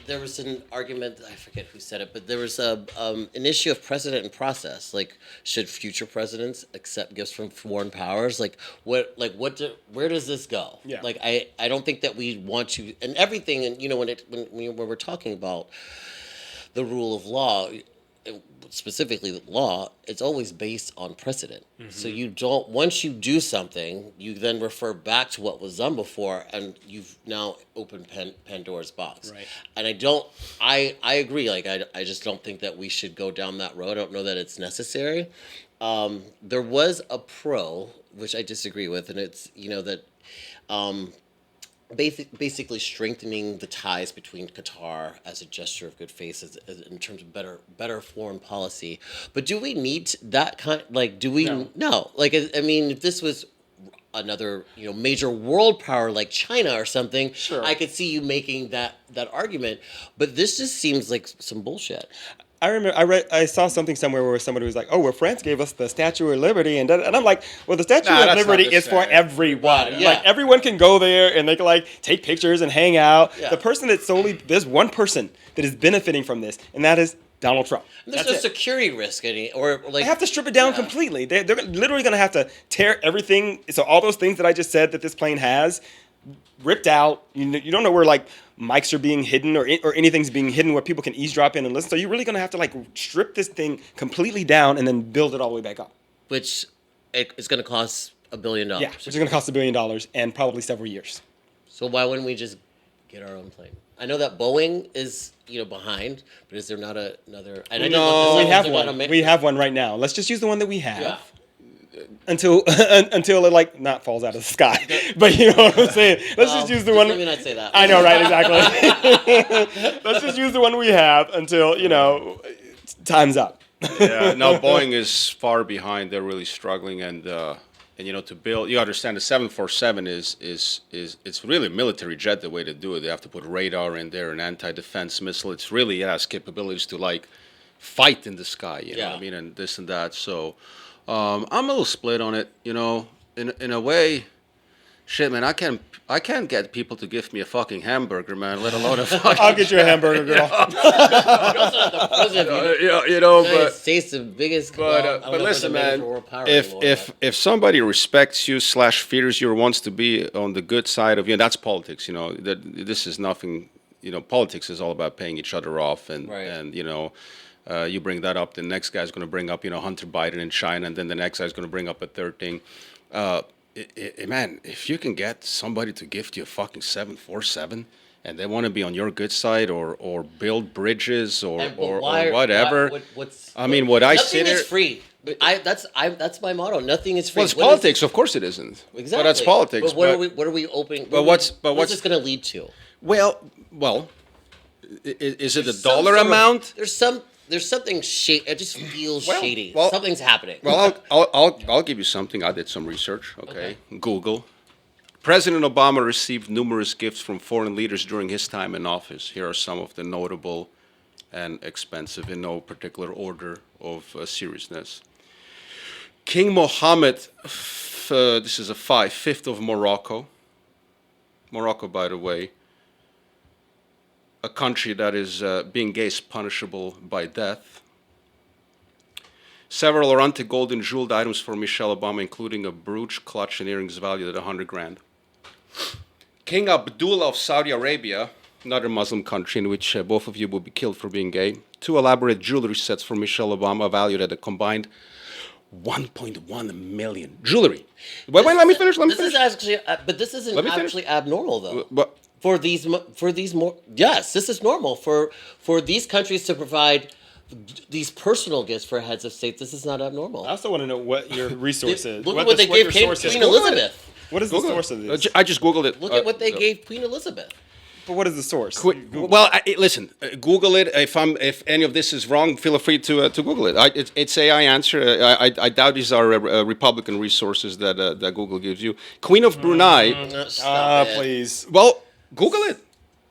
there was an argument, I forget who said it, but there was an issue of precedent and process. Like, should future presidents accept gifts from foreign powers? Where does this go? Yeah. I don't think that we want to, and everything, and when we're talking about the rule of law, specifically the law, it's always based on precedent. Mm-hmm. So you don't, once you do something, you then refer back to what was done before, and you've now opened Pandora's box. Right. And I agree. I just don't think that we should go down that road. I don't know that it's necessary. There was a pro, which I disagree with, and it's, that basically strengthening the ties between Qatar as a gesture of good faith as in terms of better foreign policy. But do we need that kind? Do we? No. I mean, if this was another major world power like China or something, sure, I could see you making that argument. But this just seems like some bullshit. I remember I saw something somewhere where somebody was like, "Oh, well, France gave us the Statue of Liberty," and I'm like, "Well, the Statue of Liberty is for everyone. Yeah. Everyone can go there and they can take pictures and hang out. Yeah. The person there's one person that is benefiting from this, and that is Donald Trump. And there's no security risk they have to strip it down completely. They're literally going to have to tear everything. So all those things that I just said that this plane has ripped out. You don't know where mics are being hidden or anything's being hidden where people can eavesdrop in and listen. So you're really going to have to strip this thing completely down and then build it all the way back up. Which is going to cost $1 billion. Yeah, which is going to cost $1 billion and probably several years. So why wouldn't we just get our own plane? I know that Boeing is behind, but is there not another? No, we have one. We have one right now. Let's just use the one that we have. Yeah. Until it not falls out of the sky, but you know what I'm saying. Let's just use the one. Let me not say that. I know, right? Exactly. Let's just use the one we have until time's up. Yeah. No, Boeing is far behind. They're really struggling, and to build. You understand the 747 is it's really a military jet. The way to do it, they have to put radar in there, an anti-defense missile. It's really has capabilities to fight in the sky. You know what I mean, and this and that. So. I'm a little split on it, in a way. Shit, man, I can't get people to give me a fucking hamburger, man. Let alone a fucking. I'll get you a hamburger, girl. United States the biggest. But listen, man. If somebody respects you / fears you or wants to be on the good side of you, and that's politics. This is nothing. Politics is all about paying each other off, and you bring that up, the next guy's going to bring up, Hunter Biden in China, and then the next guy's going to bring up a third thing. Man, if you can get somebody to gift you a fucking 747 and they want to be on your good side or build bridges or whatever. What I nothing sit is here. free. That's my motto. Nothing is free. Well, it's What politics. Of course, it isn't. Exactly. But that's politics. But what are we opening? what's this going to lead to? Well, is it a Some dollar sort of- amount? There's something shady. It just feels shady. well- Something's happening. Well, I'll give you something. I did some research. Okay, Google. President Obama received numerous gifts from foreign leaders during his time in office. Here are some of the notable and expensive, in no particular order of seriousness. King Mohammed, this is a 5th of Morocco. Morocco, by the way, a country that is being gay is punishable by death. Several authentic gold and jeweled items for Michelle Obama, including a brooch, clutch, and earrings valued at $100,000. King Abdullah of Saudi Arabia, another Muslim country in which both of you will be killed for being gay. 2 elaborate jewelry sets for Michelle Obama, valued at a combined $1.1 million. Jewelry. Wait, let me finish. This is actually, but this isn't actually abnormal though. But For these more, yes, this is normal for these countries to provide these personal gifts for heads of state. This is not abnormal. I also want to know what your resource is. Look at what they gave Queen Elizabeth. What is the source of this? I just Googled it. Look at what they gave Queen Elizabeth. But what is the source? Well, listen. Google it. If any of this is wrong, feel free to Google it. It's AI answer. I doubt these are Republican resources that Google gives you. Queen of Brunei. Please. Well, Google it.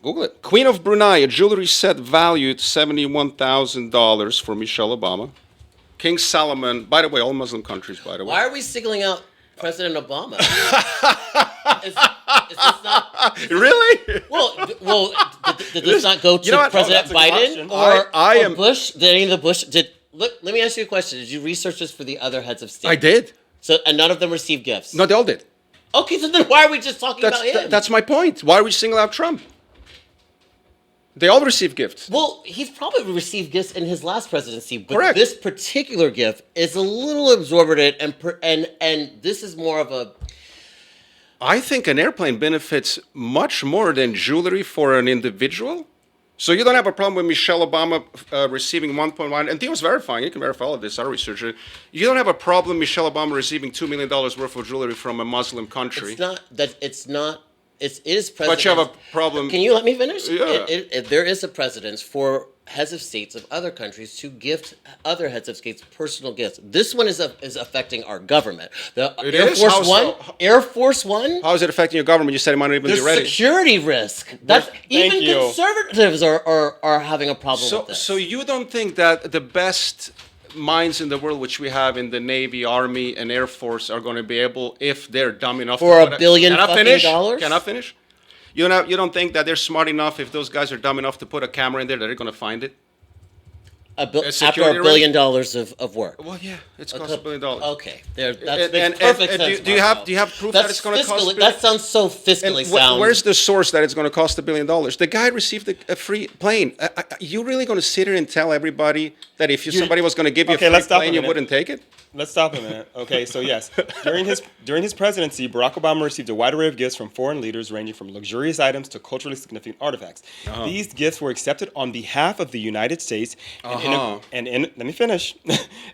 Google it. Queen of Brunei, a jewelry set valued $71,000 for Michelle Obama. King Salman. By the way, all Muslim countries. By the way. Why are we singling out President Obama? is this not Really? well? Did this not go to You know what? President that's a Biden good or, I or am- Bush? Did any of the Bush? Let me ask you a question. Did you research this for the other heads of state? I did. So and none of them received gifts. No, they all did. Okay, so then why are we just talking about him? That's my point. Why are we singling out Trump? They all received gifts. Well, he's probably received gifts in his last presidency, but Correct. this particular gift is a little exorbitant, and this is more of a. I think an airplane benefits much more than jewelry for an individual. So you don't have a problem with Michelle Obama receiving 1.1, and Theo's verifying, you can verify all of this, our researcher. You don't have a problem Michelle Obama receiving $2 million worth of jewelry from a Muslim country. It's not that it's not. It is president. But you have a problem. Can you let me finish? Yeah. There is a precedence for heads of states of other countries to gift other heads of states personal gifts. This one is affecting our government. The It Air is? Force How so? One, Air Force One. How is it affecting your government? You said it might not even There's be ready. security risk. That's even you. conservatives are having a problem with this. So you don't think that the best minds in the world, which we have in the Navy, Army, and Air Force, are going to be able, if they're dumb enough For to $1 put billion Can I fucking finish? dollars? Can I finish? You don't think that they're smart enough, if those guys are dumb enough to put a camera in there, that they're going to find it? After security $1 billion of work. Well, yeah, it's cost $1 billion. Okay, that And- makes and- perfect and sense. do you have Marco. proof that it's going to cost? That sounds so fiscally And sound. where's the source that it's going to cost $1 billion? The guy received a free plane. You really going to sit here and tell everybody that if somebody was going to give you Okay, a free let's stop plane, a you minute. wouldn't take it? Let's stop a minute. Okay, so yes, during his presidency, Barack Obama received a wide array of gifts from foreign leaders, ranging from luxurious items to culturally significant artifacts. These gifts were accepted on behalf of the United States, let me finish.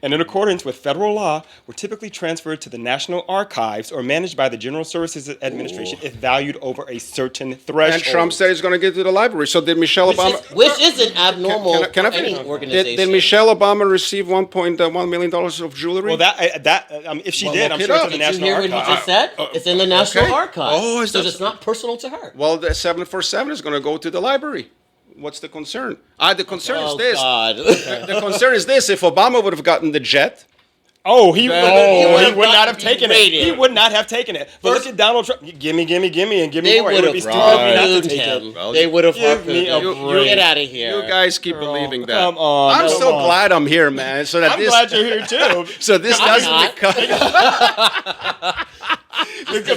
And in accordance with federal law, were typically transferred to the National Archives or managed by the General Services Administration if valued over a certain threshold. And Trump said he's going to give it to the library. So did Michelle Obama? which isn't abnormal Can I for any finish? organization. Did Michelle Obama receive $1.1 million of jewelry? Well, if she did, I'm look it sure it's up. in the Did you National hear what he Archives. just said? It's in the National okay. Archives. Oh, is so that it's so? not personal to her. Well, the 747 is going to go to the library. What's the concern? The concern is this. God. The concern is this. If Obama would have gotten the jet, He would would've not have gotten taken rated. it. He would not have taken it. But look at Donald Trump. Gimme, and give They me more. It would would be have stupid of me not to harpooned take him. it. Well, They would have give me harpooned a him. break. Get out of here. you guys keep believing that. Come on. I'm come so on. glad I'm here, man. So that I'm this, glad you're here too. so this I'm doesn't not. become.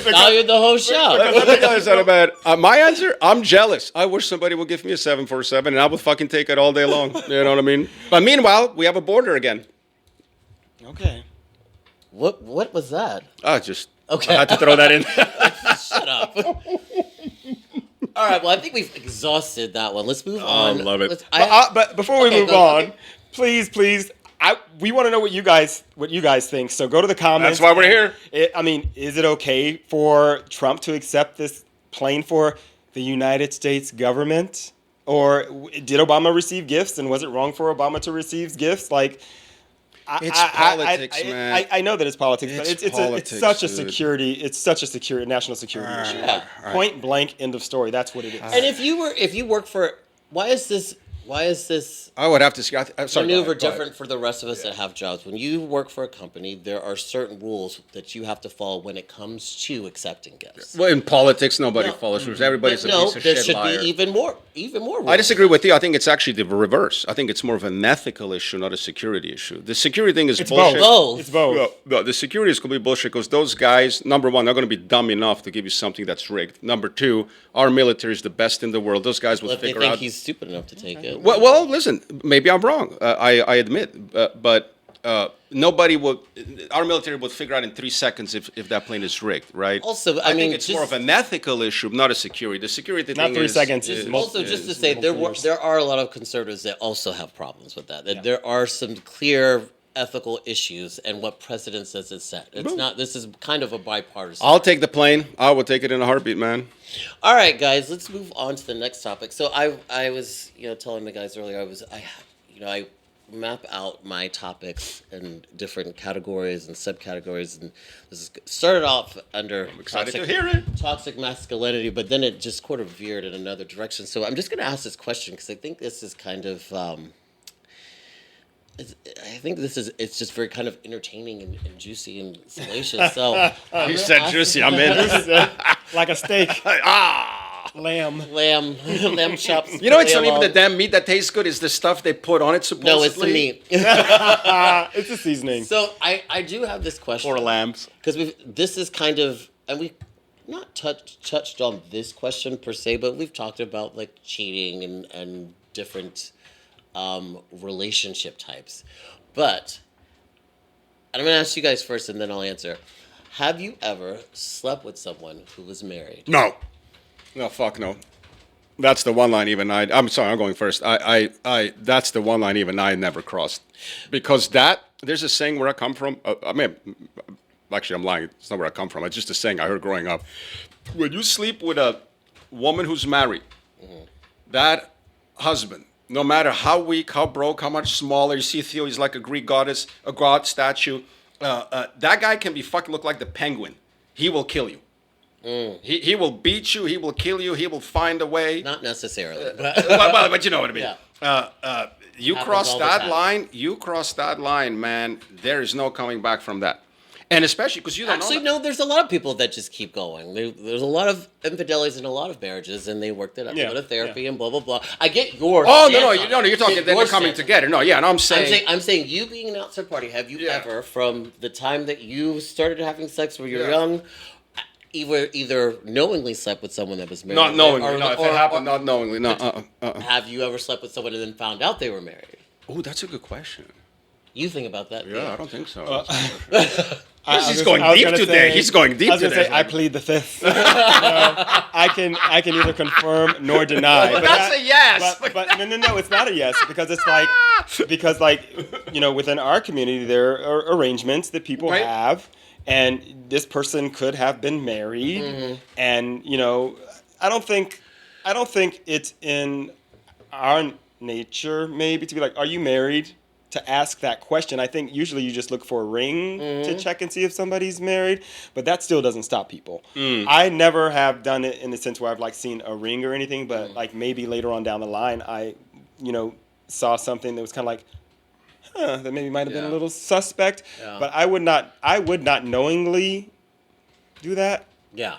Valued the whole show. Let me tell you something about my answer. I'm jealous. I wish somebody would give me a 747, and I would fucking take it all day long. You know what I mean? But meanwhile, we have a border again. Okay. What was that? Just Okay. I had to throw that in. Shut up. All right. Well, I think we've exhausted that one. Let's move on. love it. But before we Okay, move go- on, okay. please, we want to know what you guys think. So go to the comments. That's why we're here. Is it okay for Trump to accept this plane for the United States government? Or did Obama receive gifts, and was it wrong for Obama to receive gifts? Like, It's politics, man. I know that it's politics, but It's it's politics, such a dude. security. It's such a security, national security issue. Yeah. Point blank, end of story. That's what it is. And if you work for, why is this I would have to see. I'm sorry. maneuver go ahead. different for the rest of us that have jobs? When you work for a company, there are certain rules that you have to follow when it comes to accepting gifts. Well, in politics, nobody No. follows rules. Everybody's But a no, piece of there shit should liar. be even more rules. I disagree with you. I think it's actually the reverse. I think it's more of an ethical issue, not a security issue. The security thing is It's bullshit. both. It's both. No, the security is complete bullshit because those guys, number one, are going to be dumb enough to give you something that's rigged. Number two, our military is the best in the world. Those guys will Well, if they figure think out. he's stupid enough to take it. Well, listen, maybe I'm wrong. I admit, but nobody would. Our military would figure out in 3 seconds if that plane is rigged, right? Also, I I mean, think it's just- more of an ethical issue, not a security. The security Not thing 3 is seconds. is- Also, just to say, there are a lot of conservatives that also have problems with that. That there are some clear ethical issues, and what precedent says it's set. It's not. This is kind of a bipartisan. I'll take the plane. I would take it in a heartbeat, man. All right, guys, let's move on to the next topic. So I was telling the guys earlier I map out my topics in different categories and subcategories, and this is started off under excited to hear it. toxic masculinity, but then it just sort of veered in another direction. So I'm just going to ask this question because I think this is kind of. It's just very kind of entertaining and juicy and salacious. So You said juicy. I'm in. Like a steak. Lamb. lamb chops. You know, it's not lamb even the on- damn meat that tastes good. It's the stuff they put on it. Supposedly. No, it's the meat. It's a seasoning. So I do have this question. Or lambs. Because this is kind of, and we not touched on this question per se, but we've talked about like cheating and different relationship types. But I'm going to ask you guys first, and then I'll answer. Have you ever slept with someone who was married? No. No, fuck no. That's the one line even I'm sorry, I'm going first. That's the one line even I never crossed. Because there's a saying where I come from. Actually, I'm lying. It's not where I come from. It's just a saying I heard growing up. When you sleep with a woman who's married, that husband, no matter how weak, how broke, how much smaller, you see Theo, he's like a Greek goddess, a god statue. That guy can be fucking look like the penguin. He will kill you. He will beat you. He will kill you. He will find a way. Not necessarily. But you know what I mean. Yeah. You Happens cross all the that time. line. You cross that line, man. There is no coming back from that. And especially because you don't Actually, know. no, there's a lot of people that just keep going. There's a lot of infidelities in a lot of marriages, and they worked it up. Yeah, They go to therapy and blah, blah, blah. I get your Oh stance no, on it. you're talking. Get They're your coming stance on it. together. No, yeah, and I'm saying. I'm saying you being an outside party, have you Yeah. ever, from the time that you started having sex when you were Yeah. young, either knowingly slept with someone that was married? Not knowingly. or- No, if or- it happened, or- not knowingly. No. Have you ever slept with someone and then found out they were married? Oh, that's a good question. You think about that? Yeah, I don't think so. He's going deep today. He's going deep I was gonna today. say, I plead the fifth. I can neither confirm nor deny. But that's a yes. But no, it's not a yes because it's like within our community there are arrangements that people Right. have, and this person could have been married, and I don't think it's in our nature maybe to be like, are you married? To ask that question. I think usually you just look for a ring to check and see if somebody's married, but that still doesn't stop people. I never have done it in the sense where I've like seen a ring or anything, but like maybe later on down the line I saw something that was kind of like that maybe might have been a Yeah. little suspect, Yeah. but I would not knowingly do that Yeah.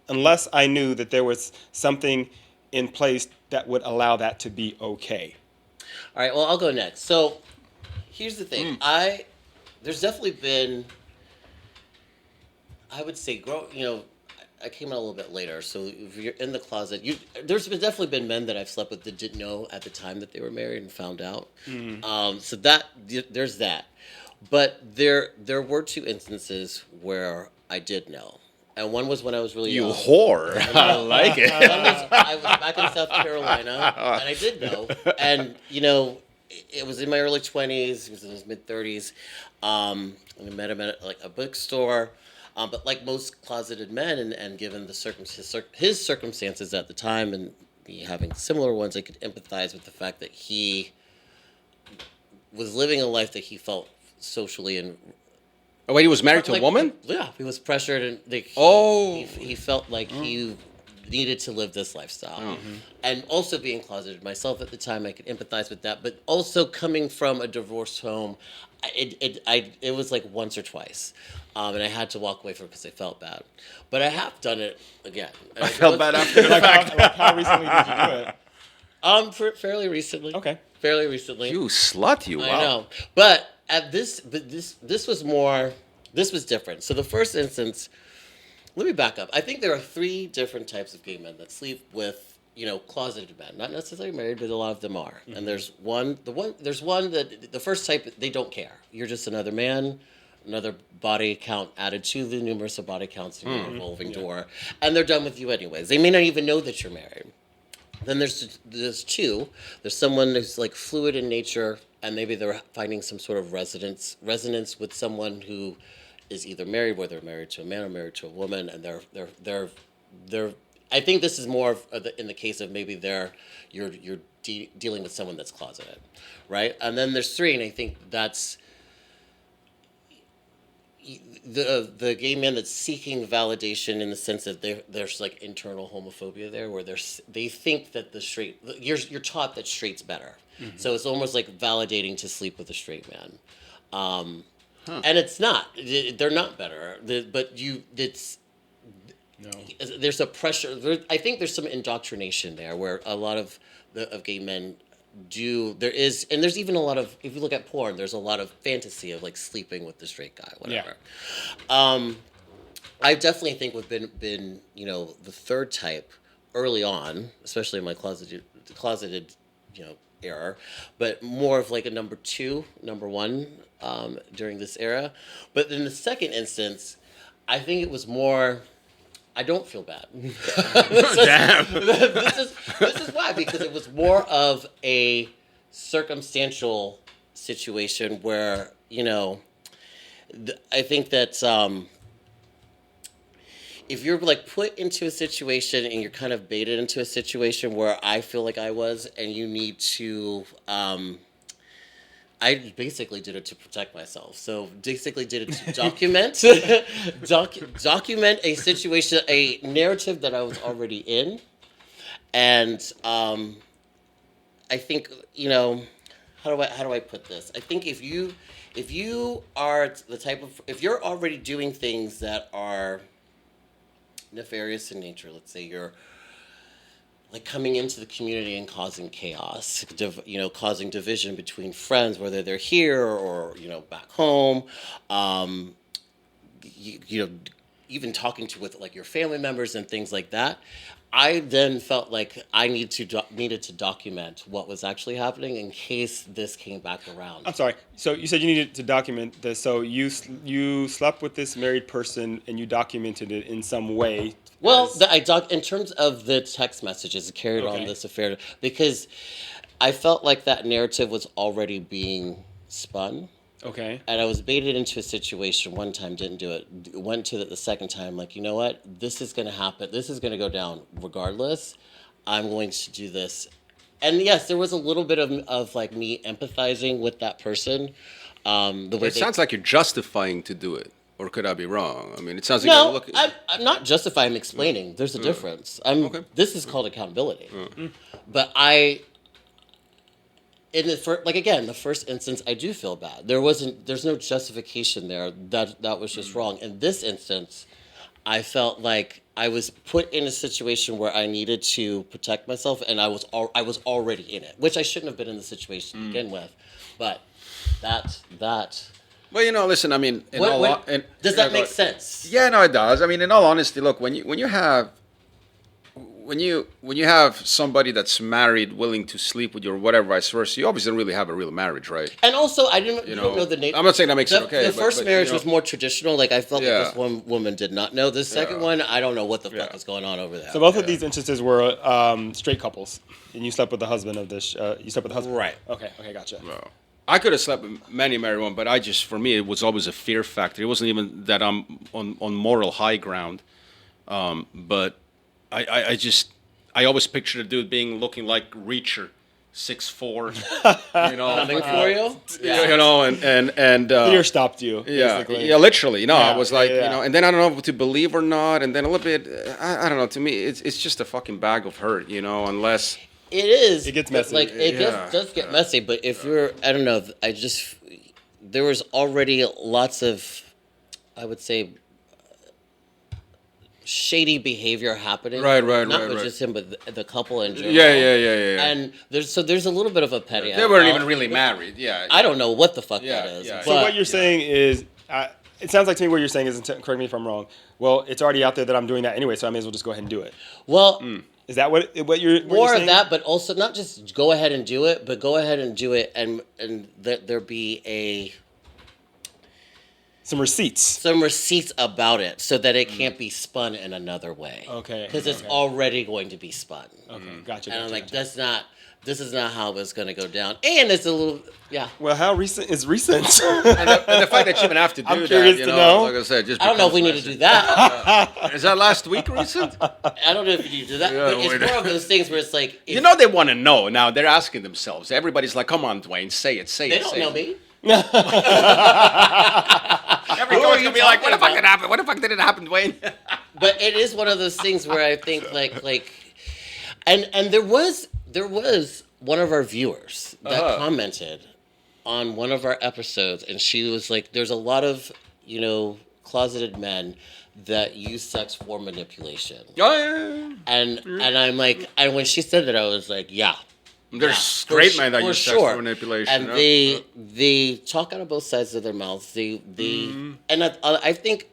unless I knew that there was something in place that would allow that to be okay. All right, well, I'll go next. So, here's the thing. There's definitely been, I would say, I came out a little bit later. So, if you're in the closet, there's definitely been men that I've slept with that didn't know at the time that they were married and found out. So there's that. But there were two instances where I did know. And one was when I was really You young. whore. I like it. I was back in South Carolina, and I did know. And, it was in my early 20s. He was in his mid-30s. And I met him at, like, a bookstore. But like most closeted men, and given his circumstances at the time and me having similar ones, I could empathize with the fact that he was living a life that he felt socially and Oh, wait, he was married to a woman? Yeah, he was pressured, and he felt like he needed to live this lifestyle. And also being closeted myself at the time, I could empathize with that. But also coming from a divorced home, it was like once or twice, and I had to walk away from it because I felt bad. But I have done it again. I felt bad after the fact. How recently did you do it? Fairly recently. Okay. Fairly recently. You slut, you. Wow. I know, but this was more. This was different. So the first instance, let me back up. I think there are 3 different types of gay men that sleep with, closeted men. Not necessarily married, but a lot of them are. And there's one that the first type, they don't care. You're just another man, another body count added to the numerous of body counts in your revolving door, and they're done with you anyways. They may not even know that you're married. Then there's 2. There's someone who's like fluid in nature, and maybe they're finding some sort of resonance with someone who is either married, whether they're married to a man or married to a woman, and they're. I think this is more in the case of maybe you're dealing with someone that's closeted, right? And then there's 3, and I think that's the gay man that's seeking validation in the sense that there's like internal homophobia there, where they think that you're taught that straight's better, so it's almost like validating to sleep with a straight man. And it's not. They're not better. There's a pressure. I think there's some indoctrination there where a lot of gay men do. There's even a lot of, if you look at porn, there's a lot of fantasy of like sleeping with the straight guy, whatever. Yeah. I definitely think we've been the third type early on, especially in my closeted era, but more of like a number 1 during this era. But in the second instance, I think it was more, I don't feel bad. Damn. This is why, because it was more of a circumstantial situation where, I think that if you're like put into a situation and you're kind of baited into a situation where I feel like I was, and you need to, I basically did it to protect myself. So basically did it to document, document a situation, a narrative that I was already in. And I think, how do I put this? I think if you are the type of, if you're already doing things that are nefarious in nature, let's say you're like coming into the community and causing chaos, causing division between friends, whether they're here or, back home, even talking with like your family members and things like that. I then felt like I needed to document what was actually happening in case this came back around. I'm sorry. So you said you needed to document this. So you slept with this married person and you documented it in some way. Well, in terms of the text messages, carried on this affair because I felt like that narrative was already being spun. Okay. And I was baited into a situation one time, didn't do it. Went to it the second time, like, you know what? This is going to happen. This is going to go down regardless. I'm going to do this. And yes, there was a little bit of like me empathizing with that person. It sounds like you're justifying to do it. Or could I be wrong? I mean, it sounds like no, you're looking... I'm not justifying. I'm explaining. There's a difference. This is called accountability. But the first instance, I do feel bad. There's no justification there. That was just wrong. In this instance, I felt like I was put in a situation where I needed to protect myself, and I was already in it, which I shouldn't have been in the situation to begin with. But that. Well, listen. I mean, does that make sense? Yeah, no, it does. I mean, in all honesty, look, when you have when you have somebody that's married willing to sleep with you or whatever, vice versa, you obviously don't really have a real marriage, right? And also, I don't know the name. I'm not saying that makes it okay. The first marriage was more traditional. Like I felt like Yeah. this one woman did not know. The second one, I don't know what the fuck is going on over there. So both of these instances were straight couples, and you slept with the husband of this. You slept with the husband, Right. Okay, gotcha. I could have slept with many married women, but for me, it was always a fear factor. It wasn't even that I'm on moral high ground, but I always pictured a dude looking like Reacher, 6'4", Coming for you. and Fear stopped you. yeah, Basically. yeah, literally. No, I Yeah, was like, yeah. and then I don't know if to believe or not, and then a little bit, I don't know. To me, it's just a fucking bag of hurt, unless. It is. It gets messy. Like it does get messy. But if you're, I don't know. There was already lots of, I would say, shady behavior happening. Right, Not right. just him, but the couple in general. Yeah. And there's a little bit of a petty. They weren't even really married. Yeah. I don't know what the fuck Yeah, that is. yeah. So what you're saying is, it sounds like to me what you're saying is, and correct me if I'm wrong. Well, it's already out there that I'm doing that anyway, so I may as well just go ahead and do it. Well. Is that what you're More saying? of that, but also not just go ahead and do it, but go ahead and do it, and that there be Some receipts. some receipts about it, so that it can't be spun in another way. Okay, Because it's okay. already going to be spun. Okay, gotcha. And I'm like, gotcha. this is not how it's going to go down. And it's a little, Well, how recent is recent? And the fact that you even have to do I'm that, curious to know. like I said, just I don't know if we need to do that. Is that last week recent? I don't know if you need to do that. Yeah, but wait. it's more of those things where it's like, if They want to know. Now they're asking themselves. Everybody's like, "Come on, Dwayne, say it, say they it." don't say know it. me. Every Who are coach you gonna be like, "What the talking fuck did happen? What the fuck did it happen, Dwayne?" But it is one of those things where I think like, and there was one of our viewers that commented on one of our episodes, and she was like, "There's a lot of closeted men that use sex for manipulation," Oh, and I'm like, and when she said that, I was like, yeah. There's For straight men that for use sex for manipulation. and they talk out of both sides of their mouths. And I think,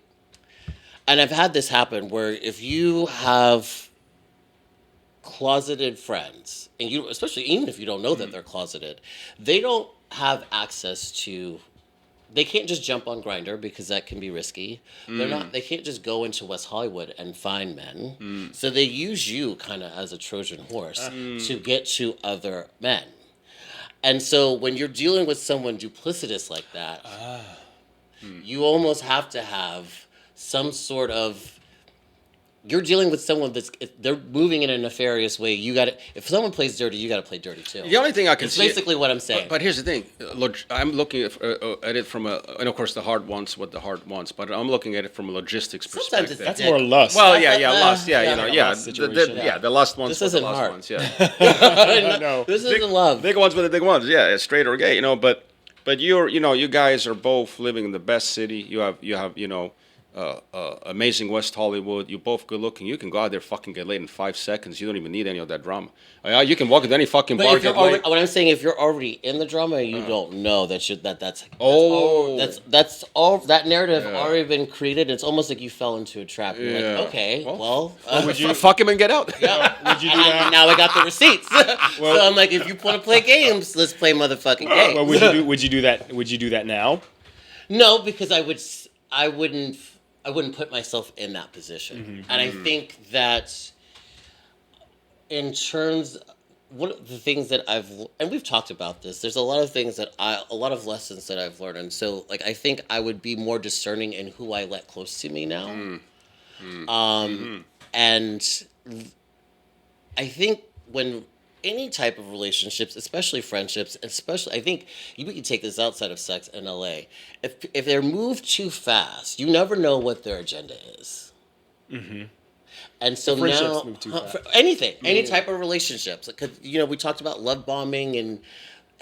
and I've had this happen where if you have closeted friends, and you, especially even if you don't know that they're closeted, they don't have access to. They can't just jump on Grindr because that can be risky. They can't just go into West Hollywood and find men. So they use you kind of as a Trojan horse to get to other men. And so when you're dealing with someone duplicitous like that, you almost have to have some sort of. You're dealing with someone they're moving in a nefarious way. If someone plays dirty, you got to play dirty too. The only thing I can It's see. basically what I'm saying. But here's the thing. I'm looking at it from and of course the heart wants what the heart wants, but I'm looking at it from a logistics Sometimes perspective. it's That's more lust. Well, lust, Yeah, lust situation. the lust ones. This were the isn't lust heart. ones, yeah. No. This isn't love. Big ones, but the big ones, yeah, straight or gay, But you guys are both living in the best city. You have amazing West Hollywood. You're both good looking. You can go out there, fucking get laid in 5 seconds. You don't even need any of that drama. You can walk into any fucking But bar. if you're Get laid. already, what I'm saying, if you're already in the drama, you don't know that's all that narrative already been created. It's almost like you fell into a trap. You're like, okay, well, would you fuck him and get out? yeah. Would you do that? Now I got the receipts. So I'm like, if you want to play games, let's play motherfucking games. Well, would you do that? Would you do that now? No, because I wouldn't put myself in that position. And I think that in terms, one of the things that and we've talked about this, there's a lot of things a lot of lessons that I've learned. And so, like, I think I would be more discerning in who I let close to me now. And I think when any type of relationships, especially friendships, I think we can take this outside of sex in LA. If they're moved too fast, you never know what their agenda is. And so friendships now, move too fast. for anything, any type of relationships, because we talked about love bombing, and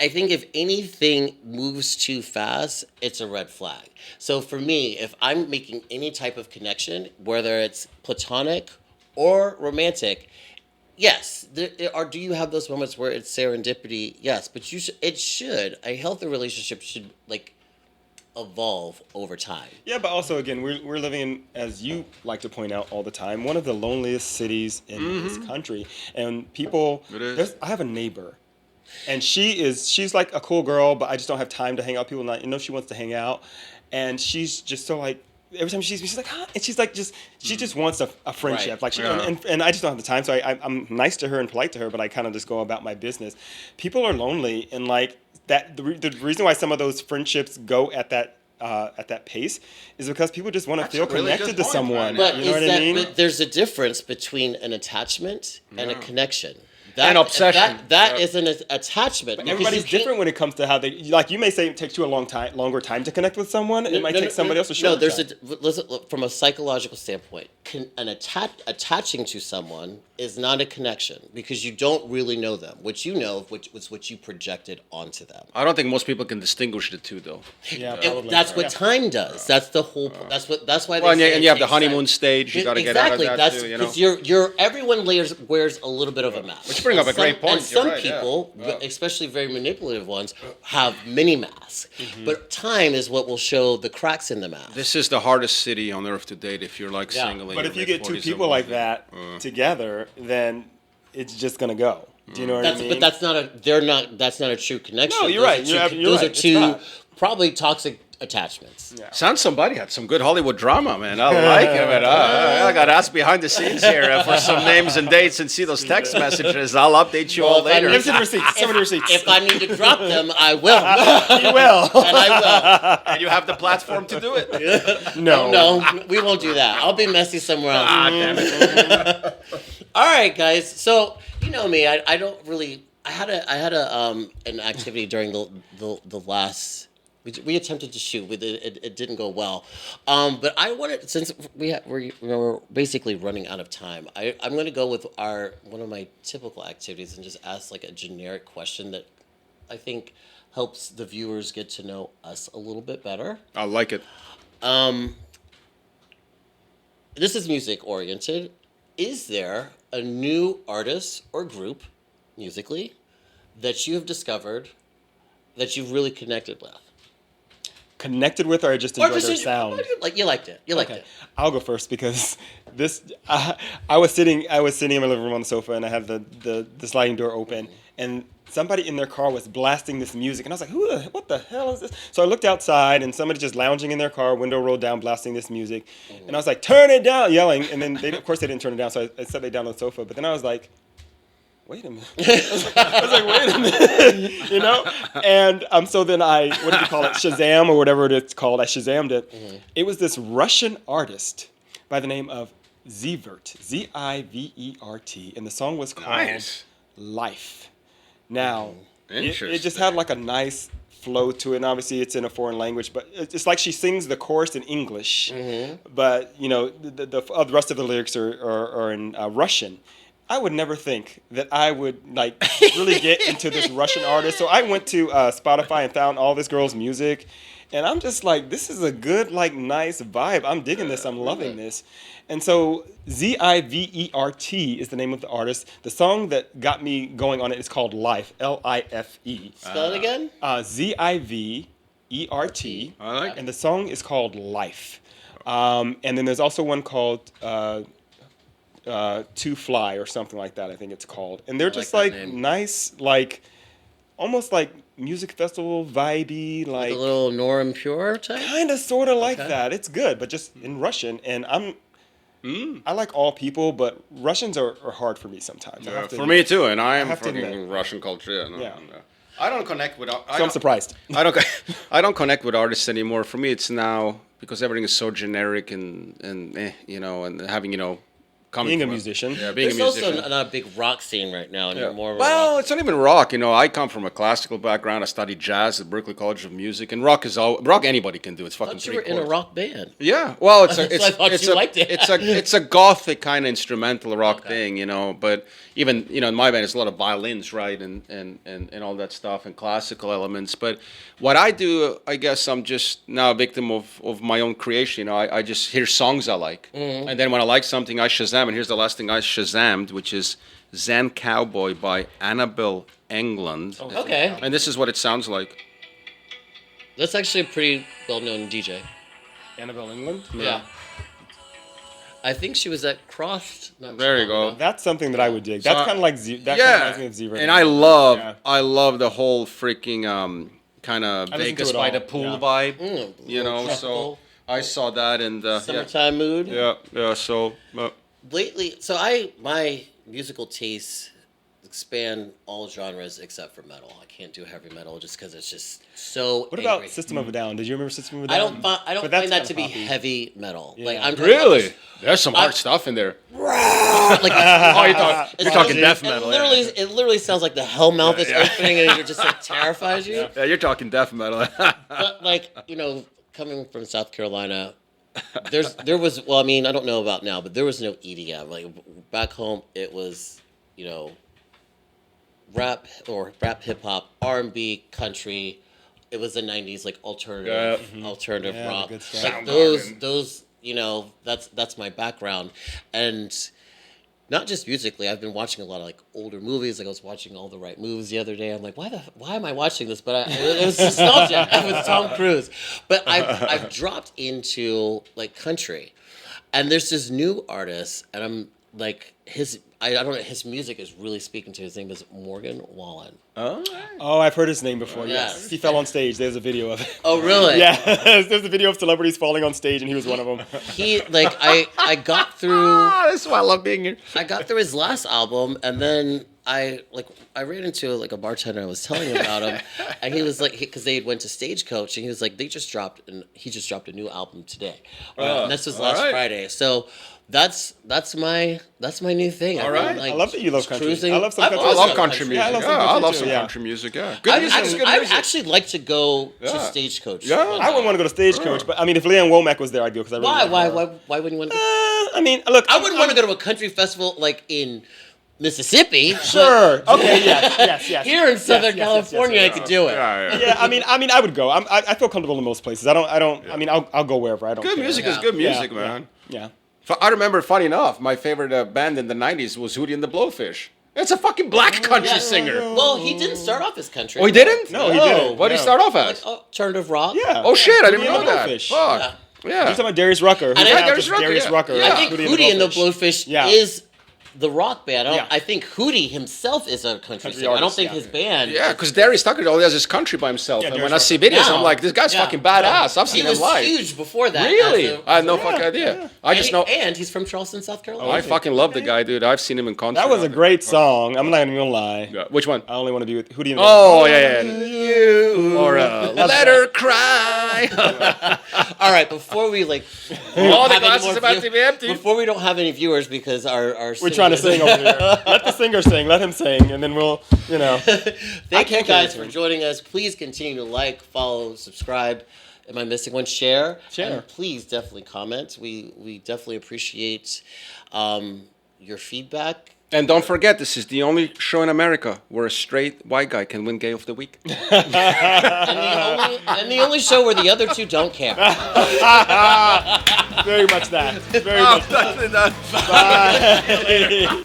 I think if anything moves too fast, it's a red flag. So for me, if I'm making any type of connection, whether it's platonic or romantic, yes, do you have those moments where it's serendipity? Yes, but a healthy relationship should evolve over time. Yeah, but also again, we're living in, as you like to point out all the time, one of the loneliest cities in this country, and people. It is. I have a neighbor, and she's like a cool girl, but I just don't have time to hang out with people. Not, she wants to hang out, and she's just so like. Every time she's like, huh? And she's like, she just wants a friendship. Right. Like, Yeah. and I just don't have the time. So I'm nice to her and polite to her, but I kind of just go about my business. People are lonely, and like that. The reason why some of those friendships go at that pace is because people just want to feel a really good connected to point, someone. man. But You know what I mean? but there's a difference between an attachment and a connection. And obsession. That is an attachment. because Everybody's you can't- different when it comes to how they like. You may say it takes you a longer time to connect with someone. It might take somebody else a shorter No, there's time. listen, look, from a psychological standpoint, attaching to someone is not a connection because you don't really know them. What you know, which was what you projected onto them. I don't think most people can distinguish the two, though. Yeah, That's what time does. That's the whole. That's why. Well, they say and you have it the takes time. honeymoon stage. You got to get out of Exactly. that That's too. You know. because everyone wears a little bit of a mask. Which bring up And a great point. And You're some right, yeah. people, Yeah. especially very manipulative ones, have mini masks. Mm-hmm. But time is what will show the cracks in the mask. This is the hardest city on earth to date if you're like Yeah. single. in But your if you get two mid-40s people or like whatever. that together, then it's just gonna go. Do you know what I mean? But that's not a. They're not. That's not a true connection. No, you're Those right. are two- You're those right. are It's two not. probably toxic attachments. Yeah. Sounds somebody had some good Hollywood drama, man. I like it. Man. I got to ask behind the scenes here for some names and dates and see those text messages. I'll update you all Well, if I later. need- Give me the receipts. Send me the receipts. If I need to drop them, I will. You will. And I And you have the platform to do it. will. No. No, we won't do that. I'll be messy somewhere else. Ah, damn it. All right, guys. So you know me. I don't really. I had an activity during the last. We attempted to shoot, but it didn't go well. But I wanted, since we're basically running out of time, I'm going to go with one of my typical activities and just ask like a generic question that I think helps the viewers get to know us a little bit better. I like it. This is music oriented. Is there a new artist or group, musically, that you have discovered that you've really connected with? Connected with, or I just enjoyed their sound? Like you liked it. You liked Okay, it. I'll go first because this. I was sitting in my living room on the sofa, and I had the sliding door open, and somebody in their car was blasting this music, and I was like, what the hell is this? So I looked outside, and somebody just lounging in their car, window rolled down, blasting this music, and I was like, turn it down, yelling, and then of course they didn't turn it down, so I sat down on the sofa, but then I was like, wait a minute. I was like, wait a minute, you know? And so then what do you call it, Shazam or whatever it's called, I Shazammed it. Mm-hmm. It was this Russian artist by the name of Zivert, Zivert, and the song was called Nice. Life. Now, it just Interesting. had like a nice flow to it, and obviously it's in a foreign language, but it's like she sings the chorus in English, but, you know, the rest of the lyrics are in Russian. I would never think that I would like really get into this Russian artist. So I went to Spotify and found all this girl's music, and I'm just like, this is a good, like, nice vibe. I'm digging this. I'm loving this. And so Zivert is the name of the artist. The song that got me going on it is called Life, Life. Spell it again. Zivert, I like it. and the song is called Life. And then there's also one called To Fly or something like that, I think it's called. And they're just like that like name. nice, like almost like music festival vibey, like A little Nora and Pure type. kind of sort of like Okay. that. It's good, but just in Russian. And I like all people, but Russians are hard for me sometimes. I have to For admit. me too, and I am have to fucking admit. Russian culture. Yeah, no, Yeah. no. I don't connect with. So I'm surprised. I don't connect with artists anymore. For me, it's now because everything is so generic and you know, and having, you know, coming Being a from musician. Yeah, being There's a musician. also not a big rock scene right now, and you're more of a Well, rock. it's not even rock. You know, I come from a classical background. I studied jazz at Berklee College of Music, and rock is all rock. Anybody can do. It's I fucking thought you three were in a chords. rock band. Yeah, well, it's a, So it's, I thought it's you a, liked it. it's a gothic kind of instrumental rock thing, you know. But even, you know, in my band, it's a lot of violins, right, and all that stuff, and classical elements. But what I do, I guess, I'm just now a victim of my own creation. You know, I just hear songs I like, and then when I like something, I Shazam. And here's the last thing I Shazammed, which is Zen Cowboy by Annabelle England. Okay. And this is what it sounds like. That's actually a pretty well-known DJ. Annabelle England. Yeah. I think she was at Croft. not There too you long go. ago. That's something that I would dig. That's So, kind of like that. Kind of reminds me of Zebra. and I Yeah. love the whole freaking kind of I listen to Vegas it by all, the pool yeah. vibe, You know. So tropical, I saw that and summertime mood. yeah. So Lately, my musical tastes span all genres except for metal. I can't do heavy metal just because it's just so. What about angry. System of a Down? Did you remember System of a I Down? don't But that's find that kinda to be poppy. heavy metal. Yeah. Like I'm really, there's some hard stuff in there. like You're talking death metal. It literally sounds like the hellmouth is opening and you're just like terrifies you. Yeah, you're talking death metal. But like coming from South Carolina, there was well, I mean I don't know about now, but there was no EDM. Like back home, it was rap hip hop, R&B, country. It was the '90s, like alternative Yeah, rock. the good stuff. Like those that's my background, and not just musically. I've been watching a lot of like older movies. Like I was watching All the Right Moves the other day. I'm like, why am I watching this? But it was nostalgia with Tom Cruise. But I've dropped into like country, and there's this new artist, and I'm like I don't know, his music is really speaking to. His name is Morgan Wallen. Oh, I've heard his name before. Yes, Yes. he fell on stage. There's a video of it. Oh really? Yeah, there's a video of celebrities falling on stage, and he was one of them. He like I got through. That's why I love being here. I got through his last album, and then I ran into like a bartender. I was telling him about him, and he was like, because they went to Stagecoach, and he was like, he just dropped a new album today. And this was last right. Friday. So that's my new thing. All right. Like, I love that you love country. cruising. I love some I've country. I always love loved country music. Yeah, I love some I country love too, some yeah. country music. Yeah, good music is good I'd music. actually like to go to Yeah. Stagecoach. Yeah. one I wouldn't time. want to go to Stagecoach, but I mean, if Leanne Womack was there, I'd go because I really Why? like her. Why wouldn't you want to? I mean, look, I wouldn't want to go to a country festival like in Mississippi. but Sure. Okay. Yes. Here in Southern yes, California, yes. I could do it. Yeah. Yeah. I mean, I would go. I feel comfortable in most places. I don't. I mean, I'll go wherever. I don't. Good care. music is Yeah. good music, Yeah. man. Yeah. I remember, funny enough, my favorite band in the '90s was Hootie and the Blowfish. It's a fucking black country Yeah. singer. Well, he didn't start off as country. Oh, he didn't? No, he didn't. What did he No. start off Like as? alternative rock. Yeah. Oh shit! I didn't Hootie even and know the that. Blowfish. Fuck. Yeah. Yeah. You're talking about Darius Rucker. And I- Who's now Darius just Rucker, Darius yeah. Rucker. Yeah. I think Hootie and the Blowfish Yeah. is the rock band. Yeah. I think Hootie himself is a country singer. I don't artist, think yeah. his band. Yeah, because Darius Tucker only has his country by himself. Yeah, And Darius when I see Rucker. videos, Now- I'm like, this guy's yeah. fucking badass. I've He seen was him live. huge before that. Really? as a- I had no fucking idea. I just know. And he's from Charleston, South Carolina. I fucking love the guy, dude. I've seen him in concert. That was a great song. I'm not even gonna lie. Yeah. Which one? I only want to be with Hootie and the Oh, yeah. You or let her cry. All right, before we like, Oh, the have any glass more is about view- to be empty. Before we don't have any viewers because our We're trying to sing over here. Let the singer sing. Let him sing, and then we'll, Thank you can't guys get for into it. joining us. Please continue to like, follow, subscribe. Am I missing one? Share. Share. And please definitely comment. We definitely appreciate your feedback. And don't forget, this is the only show in America where a straight white guy can win Gay of the Week. And the only show where the other two don't care. very much that. Very much that. That's Bye.